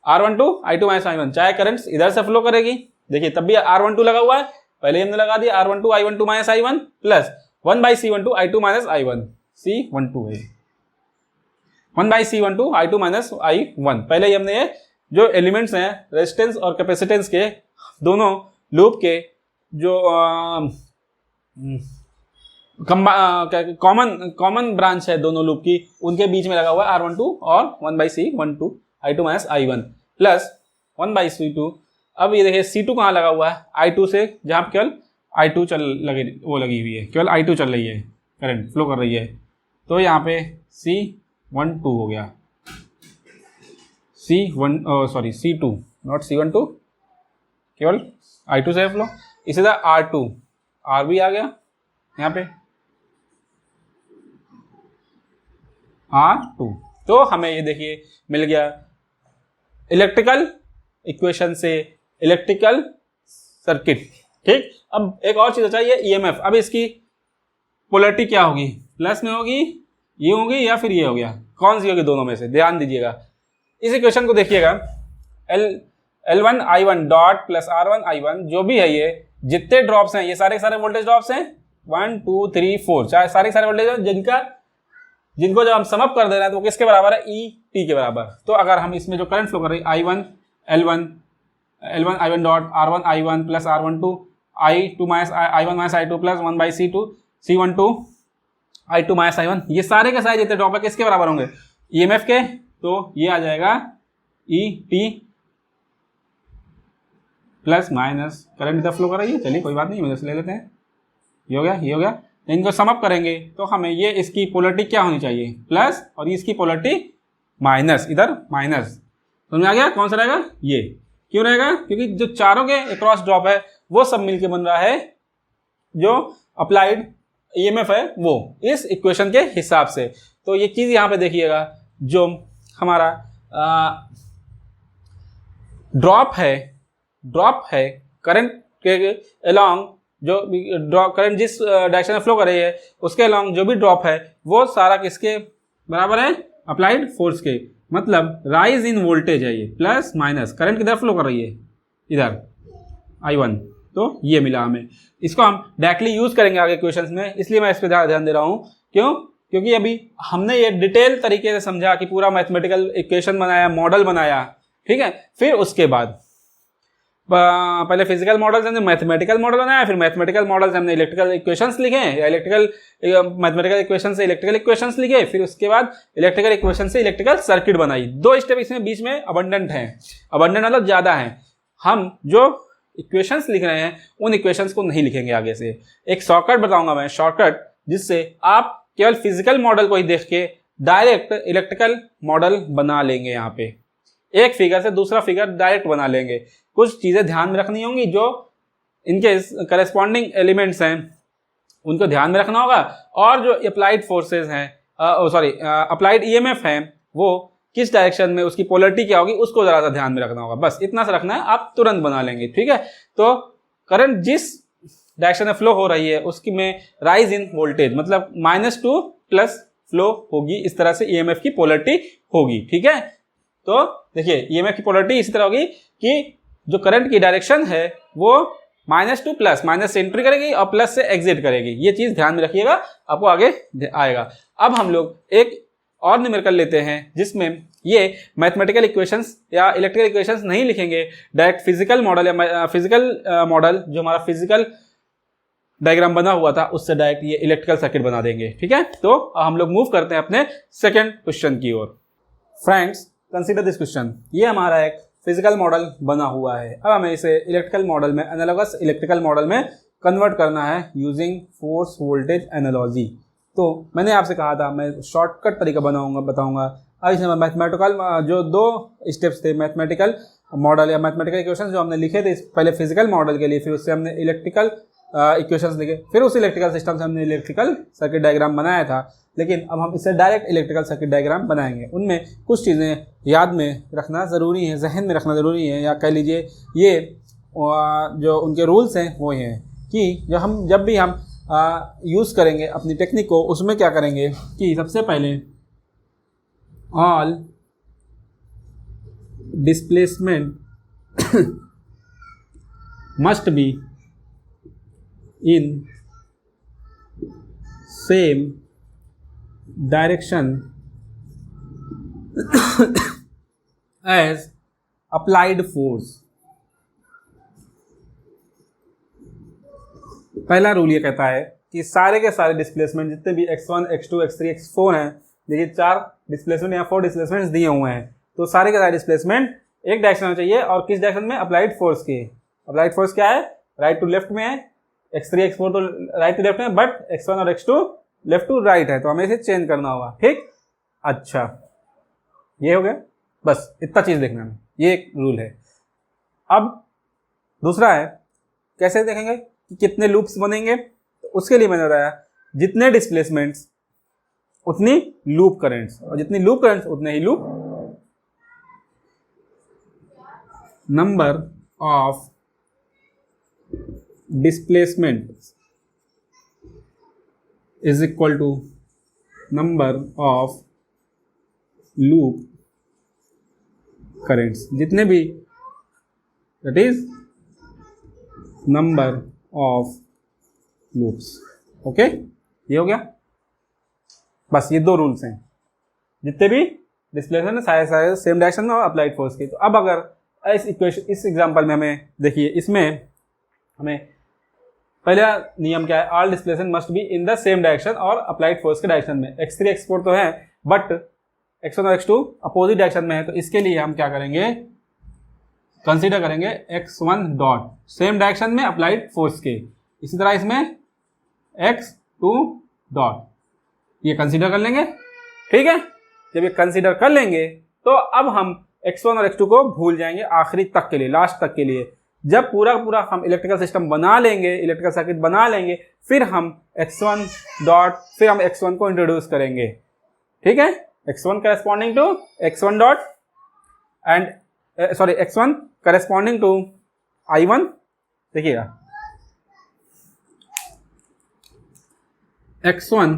R12 I2 minus I1, चाहे करंट्स इधर से फ्लो करेगी, देखिए तब भी R12 लगा हुआ है, पहले हमने लगा दिया R12 I12 minus I1 plus 1/C12 I2 minus I1, C12 है 1/C12 I2 माइनस I1। पहले ही हमने ये जो एलिमेंट्स हैं रेजिस्टेंस और कैपेसिटेंस के दोनों लूप के जो कॉमन ब्रांच है दोनों लूप की, उनके बीच में लगा हुआ है R12 और 1/C12 I2 minus I1 plus 1/C2। अब ये देखिए C2 कहाँ लगा हुआ है, I2 से, जहाँ पर केवल I2 लगी हुई है, केवल I2 चल रही है, करंट फ्लो कर रही है, तो यहाँ पे C12 हो गया, C2 नॉट C12, केवल I2 से फ्लो। इसी तरह R2, R भी आ गया यहाँ पे R2, तो हमें ये देखिए मिल गया इलेक्ट्रिकल इक्वेशन से इलेक्ट्रिकल सर्किट, ठीक। अब एक और चीज चाहिए EMF। अब इसकी पोलैरिटी क्या होगी, प्लस में होगी, ये होगी या फिर ये हो गया, कौन सी होगी दोनों में से, ध्यान दीजिएगा। इस इक्वेशन को देखिएगा, L1 I1 dot plus R1 I1 जो भी है, ये जितने ड्रॉप्स हैं ये सारे वोल्टेज ड्रॉप्स हैं 1 2 3 4, चाहे सारे वोल्टेज जिनको जब हम सम अप कर दे रहे हैं तो वो किसके बराबर है, ET के बराबर। तो अगर हम इसमें जो करंट फ्लो कर रही है L1 I1 dot R1 I1 plus R12 I2 minus I1 minus I2 plus 1/C2 C12 I2 minus I1, ये सारे के सारे जितने ड्रॉप है किसके बराबर होंगे, EMF के। तो ये आ जाएगा ET प्लस माइनस करंट इधर फ्लो कर रही है, चलिए कोई बात नहीं, इधर से ले लेते हैं, ये हो गया। इनको सम अप करेंगे तो हमें ये इसकी पोलैरिटी क्या होनी चाहिए, प्लस, और इसकी पोलैरिटी माइनस, इधर माइनस, समझ में आ गया, कौन सा रहेगा, ये क्यों रहेगा, क्योंकि जो चारों के अक्रॉस ड्रॉप है वो सब मिलके बन रहा है जो अप्लाइड EMF है वो, इस इक्वेशन के हिसाब से। तो ये चीज यहाँ पे देखिएगा, जो हमारा ड्रॉप है करंट के अलोंग, जो करंट जिस डायरेक्शन में फ्लो कर रही है उसके अलोंग जो भी ड्रॉप है वो सारा किसके बराबर है, अप्लाइड फोर्स के, मतलब राइज इन वोल्टेज है ये, प्लस माइनस करंट किधर फ्लो कर रही है, इधर I1। तो ये मिला हमें, इसको हम डायरेक्टली यूज करेंगे आगे क्वेश्चंस में, इसलिए मैं इस पर ध्यान दे रहा हूँ। क्यों, क्योंकि अभी हमने ये डिटेल तरीके से समझा कि पूरा मैथमेटिकल इक्वेशन बनाया, मॉडल बनाया, ठीक है। फिर उसके बाद पहले फिजिकल मॉडल से हमने मैथमेटिकल मॉडल बनाया, फिर मैथमेटिकल मॉडल से हमने इलेक्ट्रिकल इक्वेशंस लिखे, या मैथमेटिकल इक्वेशन से इलेक्ट्रिकल इक्वेशंस लिखे, फिर उसके बाद इलेक्ट्रिकल इक्वेशन से इलेक्ट्रिकल सर्किट बनाई। 2 स्टेप इसमें बीच में अबंडेंट हैं, अबंडेंट मतलब ज्यादा है। हम जो इक्वेशंस लिख रहे हैं उन इक्वेशंस को नहीं लिखेंगे आगे से। एक शॉर्टकट बताऊंगा मैं, शॉर्टकट जिससे आप केवल फिजिकल मॉडल को ही देख के डायरेक्ट इलेक्ट्रिकल मॉडल बना लेंगे। यहाँ पे एक फिगर से दूसरा फिगर डायरेक्ट बना लेंगे। कुछ चीजें ध्यान में रखनी होंगी, जो इनके करस्पॉन्डिंग एलिमेंट्स हैं उनको ध्यान में रखना होगा, और जो अप्लाइड फोर्सेज हैं, अप्लाइड EMF हैं, वो किस डायरेक्शन में, उसकी पोलैरिटी क्या होगी, उसको जरा सा ध्यान में रखना होगा। बस इतना सा रखना है, आप तुरंत बना लेंगे, ठीक है। तो करंट जिस डायरेक्शन में फ्लो हो रही है उसकी में राइज इन वोल्टेज, मतलब -2 प्लस फ्लो होगी, इस तरह से EMF की पोलैरिटी होगी, ठीक है। तो देखिए EMF की पोलैरिटी इसी तरह होगी कि जो करंट की डायरेक्शन है वो -2 प्लस, माइनस से एंट्री करेगी और प्लस से एग्जिट करेगी। ये चीज ध्यान में रखिएगा, आपको आगे आएगा। अब हम लोग एक और न्यूमेरिकल लेते हैं जिसमें ये मैथमेटिकल इक्वेशंस या इलेक्ट्रिकल इक्वेशंस नहीं लिखेंगे, डायरेक्ट फिजिकल मॉडल या फिजिकल मॉडल जो हमारा फिजिकल डायग्राम बना हुआ था उससे डायरेक्ट ये इलेक्ट्रिकल सर्किट बना देंगे, ठीक है। तो हम लोग मूव करते हैं अपने सेकेंड क्वेश्चन की ओर। Friends, consider this question. ये हमारा एक फिजिकल मॉडल बना हुआ है। अब हमें इसे इलेक्ट्रिकल मॉडल में, एनालॉगस इलेक्ट्रिकल मॉडल में कन्वर्ट करना है यूजिंग फोर्स वोल्टेज एनालॉजी। तो मैंने आपसे कहा था मैं शॉर्टकट तरीका बताऊंगा। अब इसमें मैथमेटिकल जो 2 स्टेप्स थे, मैथमेटिकल मॉडल या मैथमेटिकल इक्वेशंस जो हमने लिखे थे पहले फिजिकल मॉडल के लिए, फिर उससे हमने इलेक्ट्रिकल इक्वेशंस लिखे, फिर उस इलेक्ट्रिकल सिस्टम से हमने इलेक्ट्रिकल सर्किट डायग्राम बनाया था। लेकिन अब हम इससे डायरेक्ट इलेक्ट्रिकल सर्किट डायग्राम बनाएंगे। उनमें कुछ चीज़ें याद में रखना ज़रूरी है, जहन में रखना ज़रूरी है, या कह लीजिए ये जो उनके रूल्स हैं वो हैं कि जब भी हम यूज़ करेंगे अपनी टेक्निक को, उसमें क्या करेंगे कि सबसे पहले all displacement must be in same direction as applied force. पहला रूल ये कहता है कि सारे के सारे डिस्प्लेसमेंट जितने भी x1, x2, x3, x4 हैं, देखिए 4 डिस्प्लेसमेंट या 4 डिस्प्लेसमेंट्स दिए हुए हैं, तो सारे के सारे डिस्प्लेसमेंट एक डायरेक्शन में चाहिए। और किस डायरेक्शन में? अप्लाइड फोर्स के। अप्लाइड फोर्स क्या है? राइट टू लेफ्ट में है। x3, x4 तो राइट टू लेफ्ट में, बट x1 और x2 लेफ्ट टू राइट है, तो हमें इसे चेंज करना होगा। ठीक, अच्छा ये हो गया, बस इतना चीज देखना है, ये एक रूल है। अब दूसरा है, कैसे देखेंगे कि कितने लूप्स बनेंगे, तो उसके लिए मैंने बताया जितने डिस्प्लेसमेंट्स उतनी लूप करंट्स, और जितनी लूप करंट्स उतने ही loop. Number of displacement is equal to number of loop currents, जितने भी, that is number of loops. Okay, ये हो गया, बस ये दो रूल्स हैं। जितने भी डिस्प्लेसमेंट सारे सारे सेम डायरेक्शन में और अप्लाइड फोर्स की। तो अब अगर इस इक्वेशन, इस एग्जांपल में हमें देखिए, इसमें हमें पहला नियम क्या है? All displacement must be in the same direction और अप्लाइड फोर्स के डायरेक्शन में। x3 x4 तो है, बट x1 और x2 अपोजिट डायरेक्शन में है, तो इसके लिए हम क्या करेंगे? कंसीडर करेंगे x1 डॉट सेम डायरेक्शन में अप्लाइड फोर्स के। इसी तरह इसमें x2 डॉट, ये कंसीडर कर लेंगे। ठीक है, जब ये कंसीडर कर लेंगे तो अब हम x1 और x2 को भूल जाएंगे आखिरी तक के लिए, लास्ट तक के लिए। जब पूरा पूरा हम इलेक्ट्रिकल सिस्टम बना लेंगे, इलेक्ट्रिकल सर्किट बना लेंगे, फिर हम x1 डॉट, फिर हम x1 को इंट्रोड्यूस करेंगे। ठीक है, x1 corresponding to x1 dot and x1 corresponding to I1। देखिएगा, x1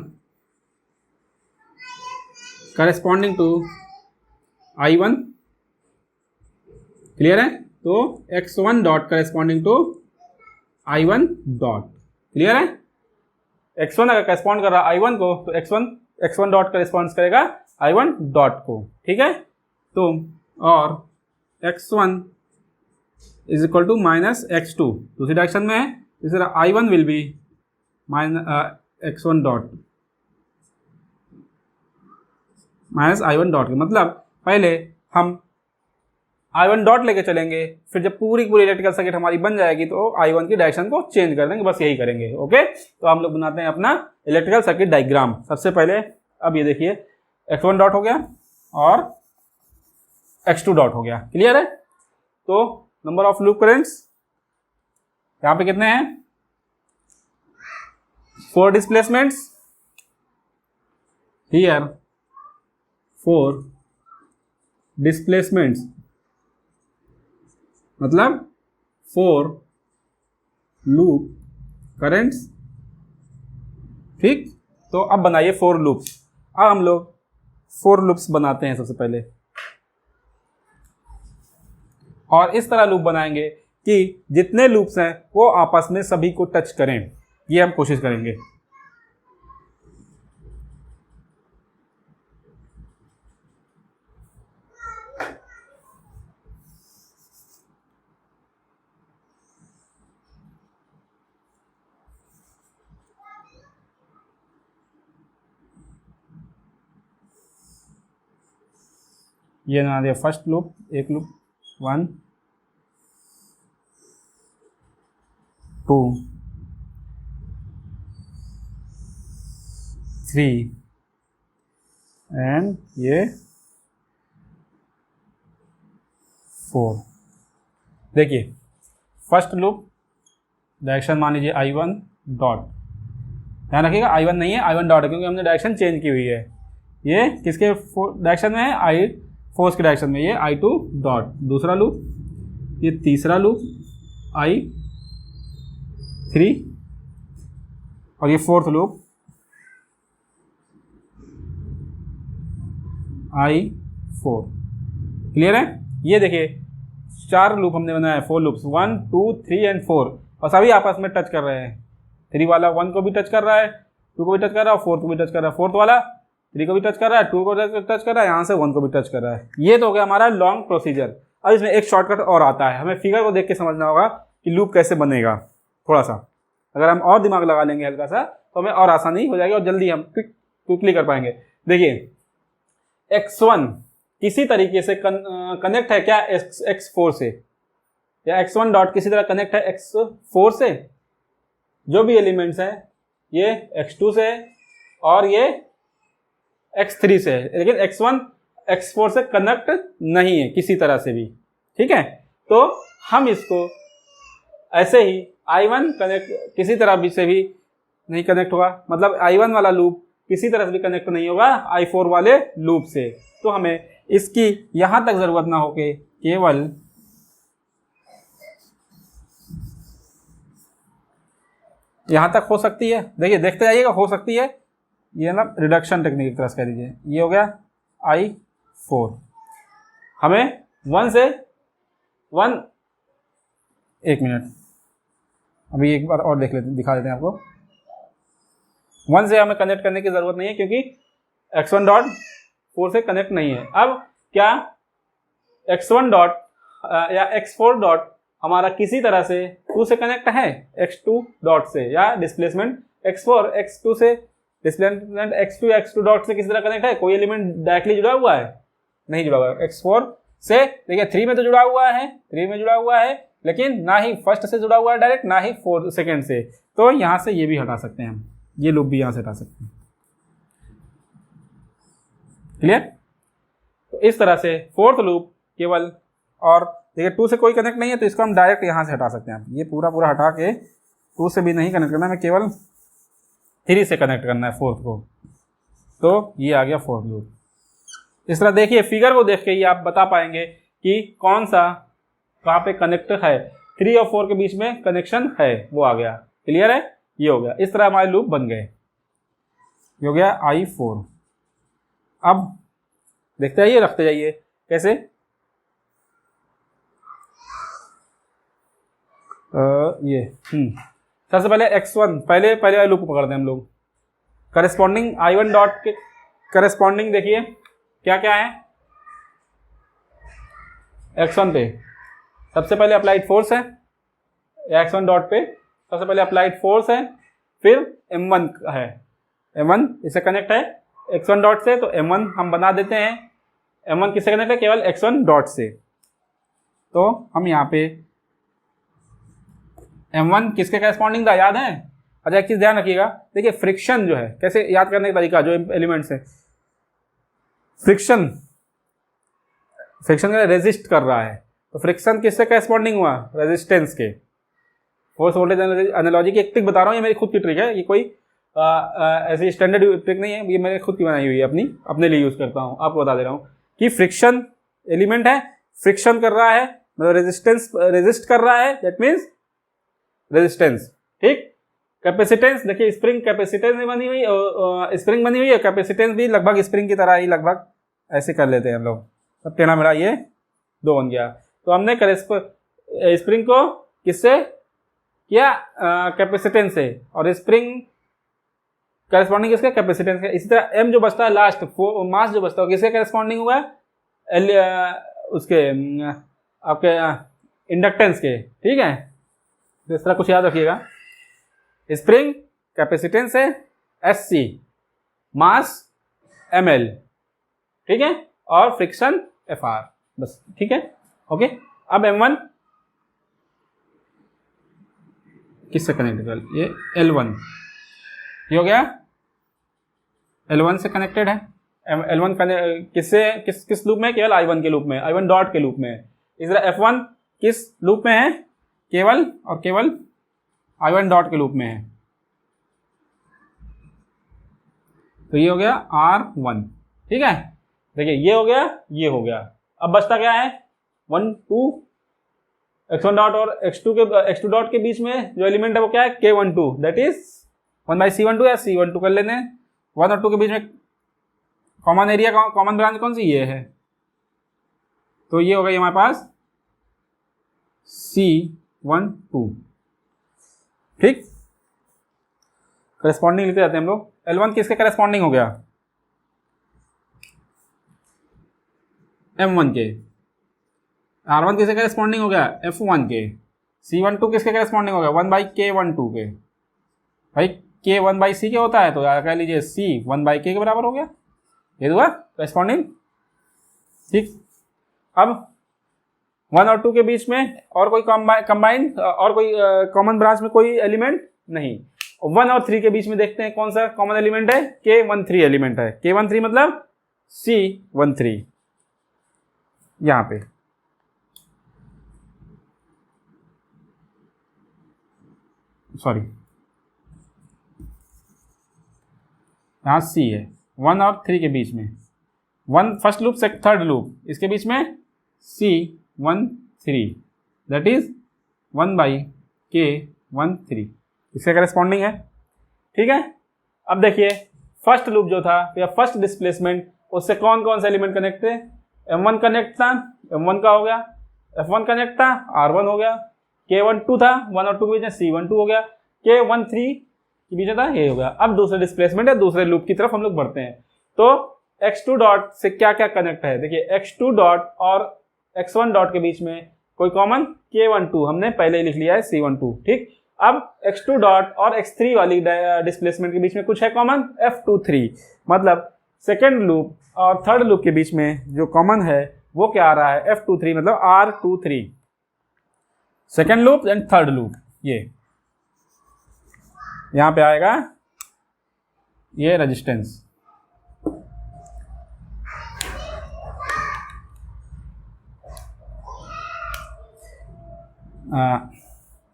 corresponding to I1, clear है? तो x1 dot corresponding to I1 dot, clear है? x1 अगर करस्पॉन्ड कर रहा है I1 को, तो x1 डॉट करस्पॉन्ड करेगा I1 डॉट को। ठीक है, तो और x1 is equal to minus x2 दूसरी डायरेक्शन में है, इस तरह I1 will be x1 dot minus I1 dot, मतलब पहले हम I1 डॉट लेके चलेंगे, फिर जब पूरी इलेक्ट्रिकल सर्किट हमारी बन जाएगी तो I1 की डायरेक्शन को चेंज कर देंगे, बस यही करेंगे। ओके, तो हम लोग बनाते हैं अपना इलेक्ट्रिकल सर्किट डायग्राम। सबसे पहले अब ये देखिए, x1 डॉट हो गया और x2 डॉट हो गया, क्लियर है? तो नंबर ऑफ लूप करंट्स यहां पे कितने हैं? 4 डिस्प्लेसमेंट्स, हियर 4 डिस्प्लेसमेंट्स, मतलब 4 लूप करंट्स। ठीक, तो अब बनाइए 4 लूप्स। अब हम लोग 4 लूप्स बनाते हैं सबसे पहले, और इस तरह लूप बनाएंगे कि जितने लूप्स हैं वो आपस में सभी को टच करें, ये हम कोशिश करेंगे। ये बना दिया फर्स्ट लूप, एक लूप 1 2 3 एंड ये 4। देखिए फर्स्ट लूप डायरेक्शन मान लीजिए I1 डॉट, ध्यान रखिएगा I1 नहीं है, I1 डॉट है, क्योंकि हमने डायरेक्शन चेंज की हुई है। ये किसके डायरेक्शन में है? फोर्स के डायरेक्शन में। ये I2 डॉट, दूसरा लूप, ये तीसरा लूप I3 और ये फोर्थ लूप I4। क्लियर है? ये देखिए 4 लूप हमने बनाया है, 4 लूप्स, 1 2 3 एंड 4, और सभी आपस में टच कर रहे हैं। 3 वाला 1 को भी टच कर रहा है, 2 को भी टच कर रहा है, 4 को भी टच कर रहा है, 4th वाला 3 को भी टच कर रहा है, 2 को टच कर रहा है, यहाँ से 1 को भी टच कर रहा है। ये तो हो गया हमारा लॉन्ग प्रोसीजर। अब इसमें एक शॉर्टकट और आता है, हमें फिगर को देख के समझना होगा कि लूप कैसे बनेगा। थोड़ा सा अगर हम और दिमाग लगा लेंगे हल्का सा, तो हमें और आसानी हो जाएगी और जल्दी हम क्विकली कर पाएंगे। देखिए x1 किसी तरीके से कनेक्ट है क्या x4 से, या x1 डॉट किसी तरह कनेक्ट है x4 से। जो भी एलिमेंट्स हैं ये x2 से और ये x3 से है, लेकिन x1 x4 से कनेक्ट नहीं है किसी तरह से भी। ठीक है, तो हम इसको ऐसे ही I1 कनेक्ट किसी तरह भी से भी नहीं कनेक्ट होगा, मतलब I1 वाला लूप किसी तरह से भी कनेक्ट नहीं होगा I4 वाले लूप से। तो हमें इसकी यहां तक जरूरत ना हो के केवल यहां तक हो सकती है। देखिए देखते जाइएगा, हो सकती है, ये ना रिडक्शन टेक्निक एक तरह से कह दीजिए। ये हो गया I4, हमें 1 से 1, एक मिनट अभी एक बार और देख लेते, दिखा देते हैं आपको। 1 से हमें कनेक्ट करने की जरूरत नहीं है क्योंकि x1 डॉट 4 से कनेक्ट नहीं है। अब क्या x1 डॉट या x4 डॉट हमारा किसी तरह से 2 से कनेक्ट है x2 डॉट से, या डिस्प्लेसमेंट x4 x2 से, डिस्प्लेसमेंट x2 x2 डॉट से किसी तरह कनेक्ट है? कोई एलिमेंट डायरेक्टली जुड़ा हुआ है? नहीं जुड़ा हुआ है। x4 से देखिए 3 में तो जुड़ा हुआ है, 3 में जुड़ा हुआ है, लेकिन ना ही फर्स्ट से जुड़ा हुआ है डायरेक्ट, ना ही 4 सेकेंड से। तो यहां से ये भी हटा सकते हैं हम, ये लूप भी यहां से हटा सकते हैं। क्लियर? तो इस तरह से 4th लूप केवल, और देखिए 2 से कोई कनेक्ट नहीं है तो इसको हम डायरेक्ट यहां से हटा सकते हैं। ये पूरा पूरा हटा के 2 से भी नहीं कनेक्ट करना, हमें केवल 3 से कनेक्ट करना है 4th को। तो ये आ गया 4th लूप। इस तरह देखिए फिगर को देख के ही आप बता पाएंगे कि कौन सा कहाँ पे कनेक्ट है। 3 और 4 के बीच में कनेक्शन है, वो आ गया। क्लियर है? ये हो गया। इस तरह हमारे लूप बन गए। ये हो गया I4। अब देखते जाइए, रखते जाइए कैसे। ये सबसे पहले x1, पहले वाले लूप को पकड़ते हैं हम लोग। करस्पॉन्डिंग I1 डॉट के करस्पॉन्डिंग देखिए क्या क्या है। x1 पे सबसे पहले अप्लाइड फोर्स है, x1 डॉट पे सबसे पहले अप्लाइड फोर्स है, फिर m1 है, m1 इससे कनेक्ट है x1 डॉट से, तो m1 हम बना देते हैं। m1 किससे कनेक्ट है? केवल x1 डॉट से। तो हम यहाँ पे m1 किसके करस्पॉन्डिंग था, याद है? अच्छा एक चीज ध्यान रखिएगा, देखिए फ्रिक्शन जो है, कैसे याद करने का तरीका, जो एलिमेंट्स है, फ्रिक्शन का रेजिस्ट कर रहा है, तो फ्रिक्शन किससे करस्पॉन्डिंग हुआ? रेजिस्टेंस के। फोर्स वोल्टेज एनालॉजी की एक ट्रिक बता रहा हूँ, ये मेरी खुद की ट्रिक है, ये कोई ऐसी स्टैंडर्ड ट्रिक नहीं है, ये मैंने खुद की बनाई हुई है, अपने लिए यूज करता हूँ। आपको बता दे रहा हूँ कि फ्रिक्शन एलिमेंट है, फ्रिक्शन कर रहा है, मतलब रेजिस्ट कर रहा है, दैट मीन्स रेजिस्टेंस। ठीक। कैपेसिटेंस देखिए, स्प्रिंग कैपेसिटेंस बनी हुई, स्प्रिंग बनी हुई है, कैपेसिटेंस भी लगभग स्प्रिंग की तरह ही लगभग ऐसे कर लेते हैं हम लोग। अब टेढ़ा मेढ़ा ये 2 बन गया। तो हमने स्प्रिंग को किससे किया? कैपेसिटेंस से, और स्प्रिंग करस्पॉन्डिंग किसके? कैपेसिटेंस के। इसी तरह m जो बचता है लास्ट, मास जो बचता है किसके करस्पॉन्डिंग हुआ है? उसके आपके इंडक्टेंस के। ठीक है, तो इस तरह कुछ याद रखिएगा। स्प्रिंग कैपेसिटेंस है SC, मास ml, ठीक है, और फ्रिक्शन FR, बस। ठीक है, ओके। अब m1 किससे कनेक्ट कर? ये L1, ये हो गया L1 से कनेक्टेड है। L1 किससे किस लूप में? केवल I1 के लूप में, I1 डॉट के लूप में। इस तरह F1 किस लूप में है? केवल और केवल I1 डॉट के लूप में है। तो ये हो गया R1। ठीक है, देखिए ये हो गया, ये हो गया। अब बचता क्या है? 1 2 x1 डॉट और x2 डॉट के बीच में जो एलिमेंट है वो क्या है? K12, दैट इज 1/C12 या C12 कर लेते हैं। 1 और 2 के बीच में कॉमन एरिया, कॉमन ब्रांच कौन सी, ये है, तो ये हो गई हमारे पास C12। ठीक, करेस्पॉन्डिंग लिखते जाते हैं हम लोग। L1 किसके करेस्पॉन्डिंग हो गया, M1 के। R1 किसके करेस्पॉन्डिंग हो गया, F1 के। C12 किसके करेस्पॉन्डिंग हो गया, 1/K12 के। भाई K 1/C के होता है, तो कह लीजिए C 1/K के बराबर हो गया, ये हुआ करेस्पॉन्डिंग। ठीक, अब 1 और 2 के बीच में और कोई कंबाइन और कोई कॉमन ब्रांच में कोई एलिमेंट नहीं। 1 और 3 के बीच में देखते हैं कौन सा कॉमन एलिमेंट है, K13 एलिमेंट है। K13 मतलब C13, यहां पे सॉरी यहां C है 1 और 3 के बीच में। 1 फर्स्ट लूप से थर्ड लूप, इसके बीच में C13 दैट इज 1/K13, इसके करेस्पॉन्डिंग है। ठीक है, अब देखिए फर्स्ट लूप जो था या फर्स्ट डिस्प्लेसमेंट, उससे कौन कौन सा एलिमेंट कनेक्ट थे, M1 कनेक्ट था, M1 का हो गया, F1 कनेक्ट था, R1 हो गया, K12 था 1 और 2 के बीच में, C12 हो गया, K13 के बीच में था, ये हो गया। अब दूसरे डिस्प्लेसमेंट या दूसरे लूप की तरफ हम लोग बढ़ते हैं। तो x2 डॉट से क्या क्या कनेक्ट है, देखिए x2 डॉट और x1 डॉट के बीच में कोई कॉमन K12 हमने पहले ही लिख लिया है C12। ठीक, अब x2 डॉट और x3 वाली डिस्प्लेसमेंट के बीच में कुछ है कॉमन F23, मतलब सेकेंड लूप और थर्ड लूप के बीच में जो कॉमन है वो क्या आ रहा है, F23 मतलब R23, second loop and third loop. ये यहां पे आएगा ये रेजिस्टेंस,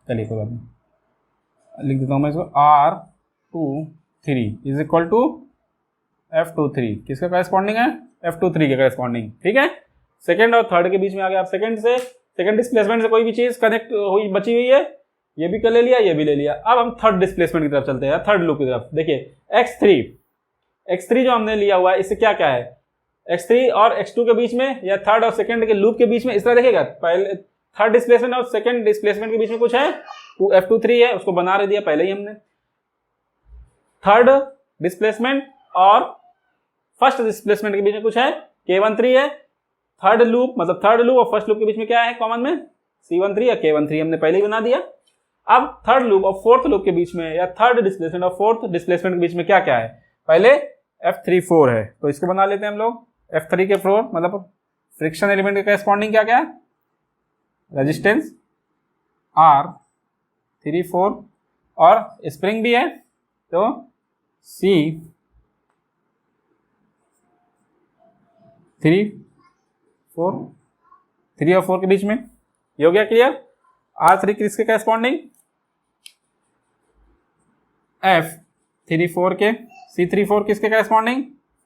चलिए कोई बात नहीं, लिख देता हूं मैं इसको, R23 is equal to F23, किसका करेस्पॉन्डिंग है, F23 के करेस्पॉन्डिंग। ठीक है, सेकेंड और थर्ड के बीच में आ गया। आप सेकेंड डिस्प्लेसमेंट से कोई भी चीज कनेक्ट हुई बची हुई है, ये भी कर ले लिया, ये भी ले लिया। अब हम थर्ड डिस्प्लेसमेंट की तरफ चलते हैं, थर्ड लूप की तरफ। देखिए x3 जो हमने लिया हुआ है, इससे क्या क्या है, x3 और x2 के बीच में या थर्ड और सेकेंड के लूप के बीच में इस तरह देखिएगा, पहले थर्ड डिस्प्लेसमेंट और सेकेंड डिस्प्लेसमेंट के बीच में कुछ है, F23 है, उसको बना दिया पहले ही हमने। थर्ड डिस्प्लेसमेंट और फर्स्ट डिस्प्लेसमेंट के बीच में कुछ है, K13 है। थर्ड लूप मतलब थर्ड लूप और फर्स्ट लूप के बीच में क्या है कॉमन में, C13 या K13 हमने पहले ही बना दिया। अब थर्ड लूप और फोर्थ लूप के बीच में या थर्ड डिस्प्लेसमेंट और फोर्थ डिस्प्लेसमेंट के बीच में क्या क्या है, पहले F34 है, तो इसको बना लेते हैं हम लोग। F3 के फ्लोर मतलब फ्रिक्शन एलिमेंट के करेस्पॉन्डिंग क्या क्या है, रेजिस्टेंस R34 और स्प्रिंग भी है, तो C3 और 4 के बीच में, ये हो गया क्लियर। R3 किसके करेस्पॉन्डिंग, F34 के। C34 किसके करेस्पॉन्डिंग,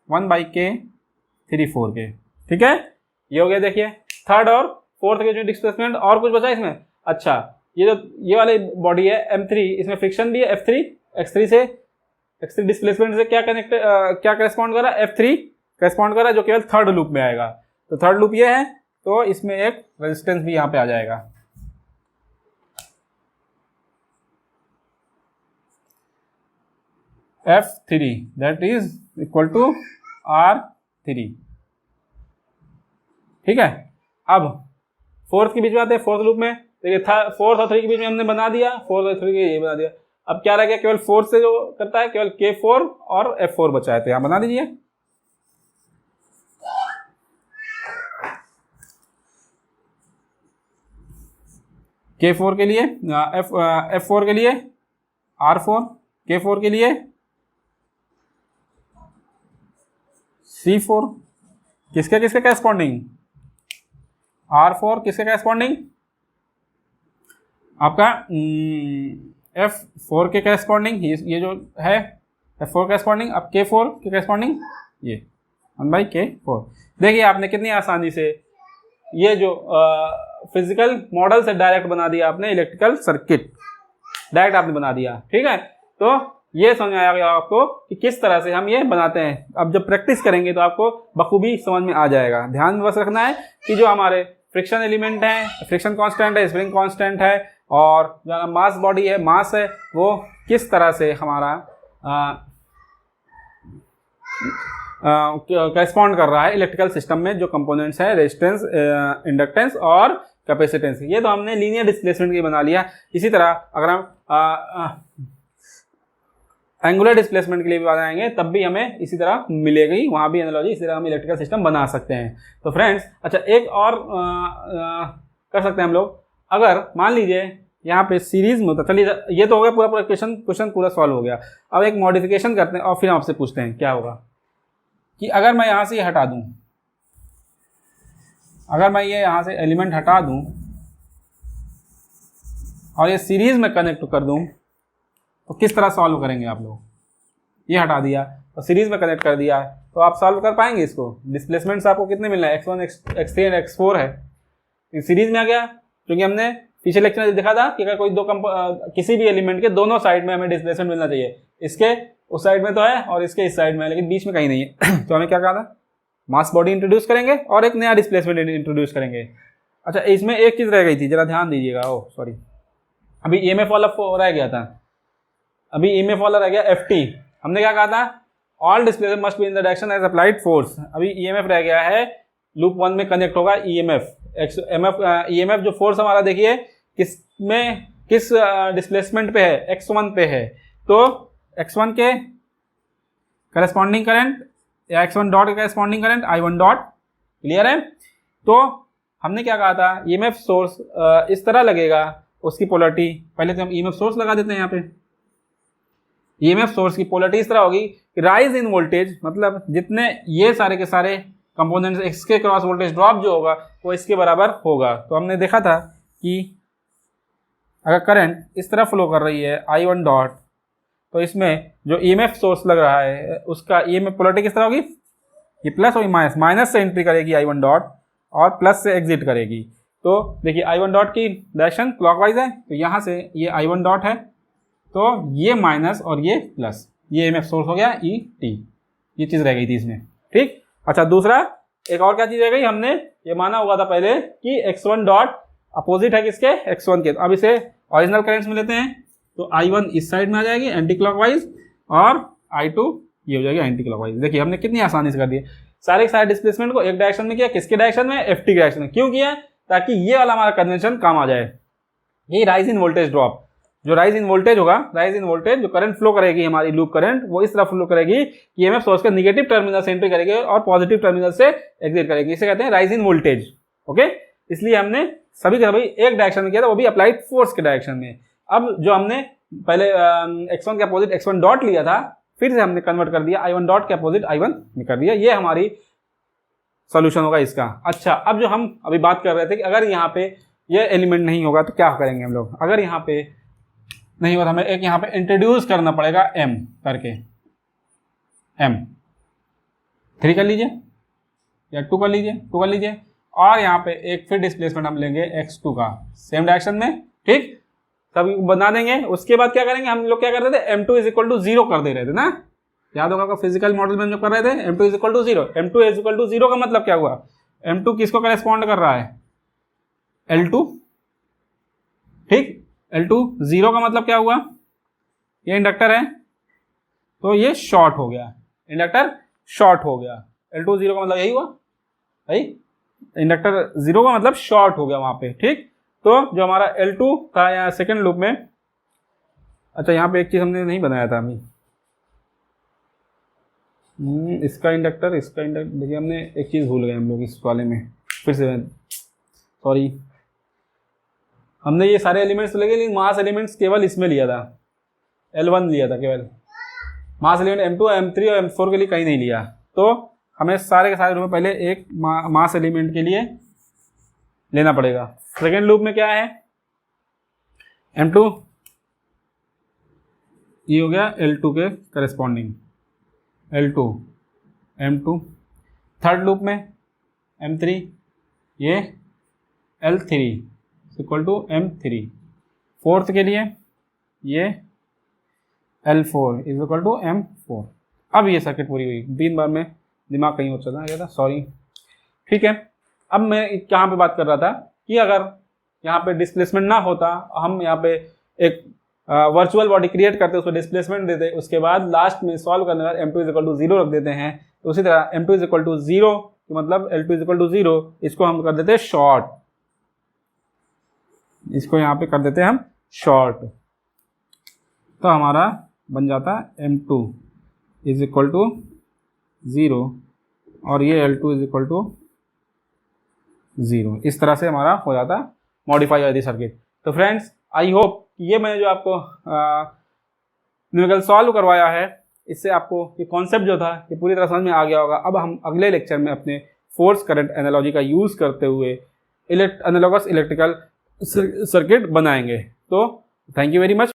1/K34 के। ठीक है, ये हो गया। देखिए थर्ड और फोर्थ के जो डिस्प्लेसमेंट, और कुछ बचा इसमें, अच्छा ये वाली बॉडी है M3, इसमें फ्रिक्शन भी है F3, x3 डिस्प्लेसमेंट से क्या करेस्पॉन्ड कर रहा है, F3 करेस्पॉन्ड कर रहा है, जो केवल थर्ड लूप में आएगा। तो थर्ड लूप ये है, तो इसमें एक रेजिस्टेंस भी यहां पे आ जाएगा। F3 that is equal to R3। ठीक है, अब फोर्थ के बीच में आते हैं, फोर्थ लूप में देखिए फोर्थ और 3 के बीच में हमने बना दिया, फोर्थ और 3 के ये बना दिया। अब क्या रह गया, केवल फोर्थ से जो करता है केवल K4 और F4 बचा है, तो यहां बना दीजिए। K4 के लिए F4 के लिए R4, K4 के लिए C4, किसके किसके करेस्पॉन्डिंग, R4 किसके करेस्पॉन्डिंग, आपका F4 के करेस्पॉन्डिंग, ये जो है F4 करेस्पॉन्डिंग। अब K4 के करेस्पॉन्डिंग ये 1/K4। देखिए आपने कितनी आसानी से ये जो फिजिकल मॉडल से डायरेक्ट बना दिया आपने, इलेक्ट्रिकल सर्किट डायरेक्ट आपने बना दिया। ठीक है, तो ये समझ में आएगा आपको कि किस तरह से हम ये बनाते हैं। अब जब प्रैक्टिस करेंगे तो आपको बखूबी समझ में आ जाएगा। ध्यान में बस रखना है कि जो हमारे फ्रिक्शन एलिमेंट हैं, फ्रिक्शन कांस्टेंट है, स्प्रिंग कांस्टेंट है, और जो मास बॉडी है, मास है, वो किस तरह से हमारा करेस्पॉन्ड कर रहा है इलेक्ट्रिकल सिस्टम में जो कंपोनेंट्स है, रेजिस्टेंस, इंडक्टेंस और कैपेसिटेंस। ये तो हमने लीनियर डिस्प्लेसमेंट की बना लिया। इसी तरह अगर हम एंगुलर डिस्प्लेसमेंट के लिए भी बनाएंगे तब भी हमें इसी तरह मिलेगी, वहाँ भी एनालॉजी इसी तरह हम इलेक्ट्रिकल सिस्टम बना सकते हैं। तो फ्रेंड्स, अच्छा एक और कर सकते हैं हम लोग। अगर मान लीजिए यहाँ पे सीरीज में होता, चलिए ये तो हो गया पूरा क्वेश्चन पूरा सॉल्व हो गया। अब एक मॉडिफिकेशन करते हैं और फिर आपसे पूछते हैं क्या होगा कि अगर मैं यहाँ से ये हटा दूँ, अगर मैं ये यहाँ से एलिमेंट हटा दूँ और ये सीरीज में कनेक्ट कर दूँ तो किस तरह सॉल्व करेंगे आप लोग। ये हटा दिया और सीरीज में कनेक्ट कर दिया तो आप सॉल्व कर पाएंगे इसको। डिस्प्लेसमेंट्स आपको कितने मिल रहे हैं, x1 x3 एंड x4 है। सीरीज में आ गया क्योंकि हमने पिछले लेक्चर में देखा था कि अगर कोई किसी भी एलिमेंट के दोनों साइड में हमें डिस्प्लेसमेंट मिलना चाहिए। इसके उस साइड में तो है और इसके इस साइड में है, लेकिन बीच में कहीं नहीं है। तो हमें क्या कहा था, मास बॉडी इंट्रोड्यूस करेंगे और एक नया डिस्प्लेसमेंट इंट्रोड्यूस करेंगे। अच्छा, इसमें एक चीज़ रह गई थी, जरा ध्यान दीजिएगा। ओ सॉरी, अभी EMF वाला रह गया था, अभी EMF वाला रह गया FT। हमने क्या कहा था, all displacement must be in the direction as applied force. अभी EMF रह गया है, लूप 1 में कनेक्ट होगा EMF। EMF जो फोर्स हमारा देखिए किस डिस्प्लेसमेंट पे है, x1 पे है। तो x1 के करस्पॉन्डिंग करंट या x1 डॉट के corresponding current I1 dot, clear है। तो हमने क्या कहा था, EMF सोर्स इस तरह लगेगा, उसकी पोलरिटी, पहले तो हम EMF सोर्स लगा देते हैं यहाँ पे। EMF सोर्स की पोलरिटी इस तरह होगी कि राइज इन वोल्टेज, मतलब जितने ये सारे के सारे कंपोनेंट्स, इसके क्रॉस वोल्टेज ड्रॉप जो होगा वो इसके बराबर होगा। तो हमने देखा था कि अगर करंट इस तरह फ्लो कर रही है I1 डॉट, तो इसमें जो EMF सोर्स लग रहा है उसका EMF पोलरिटी किस तरह होगी, ये प्लस होगी माइनस से एंट्री करेगी I1 डॉट और प्लस से एग्जिट करेगी। तो देखिए I1 डॉट की डायरेक्शन क्लॉकवाइज है, तो यहाँ से ये I1 डॉट है, तो ये माइनस और ये प्लस, ये EMF सोर्स हो गया ET। ये चीज़ रह गई थी इसमें, ठीक। अच्छा, दूसरा एक और क्या चीज़ रह गई, हमने ये माना हुआ था पहले कि x1 डॉट अपोजिट है किसके, x1 के। अब इसे ओरिजिनल करेंट्स में लेते हैं, तो I1 इस साइड में आ जाएगी एंटी क्लॉकवाइज और I2 ये हो जाएगी एंटी क्लॉकवाइज। देखिए हमने कितनी आसानी से कर दिए, सारे के सारे डिस्प्लेसमेंट को एक डायरेक्शन में किया। किसके डायरेक्शन में, FT के डायरेक्शन में। क्यों किया, ताकि ये वाला हमारा कन्वेंशन काम आ जाए। ये राइज इन वोल्टेज ड्रॉप, जो राइज इन वोल्टेज होगा, राइज इन वोल्टेज जो करंट फ्लो करेगी हमारी लूप करंट, वो इस तरह फ्लो करेगी कि EMF सोर्स के निगेटिव टर्मिनल से एंट्री करेगी और पॉजिटिव टर्मिनल से एग्जिट करेगी। इसे कहते हैं राइज इन वोल्टेज। ओके, इसलिए हमने सभी के सभी एक डायरेक्शन में किया था, वो भी अप्लाइड फोर्स के डायरेक्शन में। अब जो हमने पहले x1 के अपोजिट x1 डॉट लिया था, फिर से हमने कन्वर्ट कर दिया I1 डॉट के अपोजिट I1 में कर दिया। ये हमारी सॉल्यूशन होगा इसका। अच्छा, अब जो हम अभी बात कर रहे थे कि अगर यहाँ पे ये एलिमेंट नहीं होगा तो क्या करेंगे हम लोग। अगर यहाँ पे नहीं होगा, हमें एक यहाँ पे इंट्रोड्यूस करना पड़ेगा M करके, M3 कर लीजिए या 2 कर लीजिए, 2 कर लीजिए। और यहाँ पे एक फिर डिस्प्लेसमेंट हम लेंगे x2 का सेम डायरेक्शन में, ठीक। सब बना देंगे। उसके बाद क्या करेंगे, हम लोग क्या कर रहे थे, M2 इज इक्वल टू 0 कर दे रहे थे ना, याद होगा फिजिकल मॉडल में हम जो कर रहे थे, M2 is equal to 0। M2 is equal to 0 का मतलब क्या हुआ, M2 किसको करेस्पॉन्ड कर रहा है, L2, ठीक। L2 0 का मतलब क्या हुआ, ये इंडक्टर है तो ये शॉर्ट हो गया, इंडक्टर शॉर्ट हो गया। L2 0 का मतलब यही हुआ भाई, इंडक्टर 0 का मतलब शॉर्ट हो गया वहां पे, ठीक। तो जो हमारा L2 था यहाँ सेकेंड लूप में, अच्छा यहाँ पे एक चीज हमने नहीं बनाया था अभी, इसका इंडक्टर देखिए हमने एक चीज भूल गए हम लोग इस वाले में, फिर से सॉरी। हमने ये सारे एलिमेंट्स ले गए, लेकिन मास एलिमेंट्स केवल इसमें लिया था, L1 लिया था केवल। मास एलिमेंट M2 M3 और M4 के लिए कहीं नहीं लिया। तो हमें सारे के सारे लूप में पहले एक मास एलिमेंट के लिए लेना पड़ेगा। सेकेंड लूप में क्या है, M2, ये हो गया L2 के corresponding, L2 M2। Third loop में M3, ये L3 equal to M3। Fourth के लिए ये L4 is equal to M4। अब ये सर्किट पूरी हुई। 3 बार में दिमाग कहीं और चला गया था, सॉरी। ठीक है, अब मैं यहाँ पे बात कर रहा था कि अगर यहाँ पे डिस्प्लेसमेंट ना होता, हम यहाँ पे एक वर्चुअल बॉडी क्रिएट करते, उसको डिस्प्लेसमेंट देते, उसके बाद लास्ट में सॉल्व करने के बाद M2 इज इक्वल टू 0 रख देते हैं। तो उसी तरह M2 इज इक्वल टू 0 मतलब L2 इज इक्वल टू 0, इसको हम कर देते हैं शॉर्ट, इसको यहाँ पे कर देते हैं हम शॉर्ट। तो हमारा बन जाता है M2 इज इक्वल टू 0 और ये L2 इज इक्वल टू 0। इस तरह से हमारा हो जाता है मॉडिफाई आईडी सर्किट। तो फ्रेंड्स, आई होप ये मैंने जो आपको न्यूमेरिकल सॉल्व करवाया है, इससे आपको ये कॉन्सेप्ट जो था ये पूरी तरह समझ में आ गया होगा। अब हम अगले लेक्चर में अपने फोर्स करंट एनालॉजी का यूज़ करते हुए एनालॉगस इलेक्ट्रिकल सर्किट बनाएंगे। तो थैंक यू वेरी मच।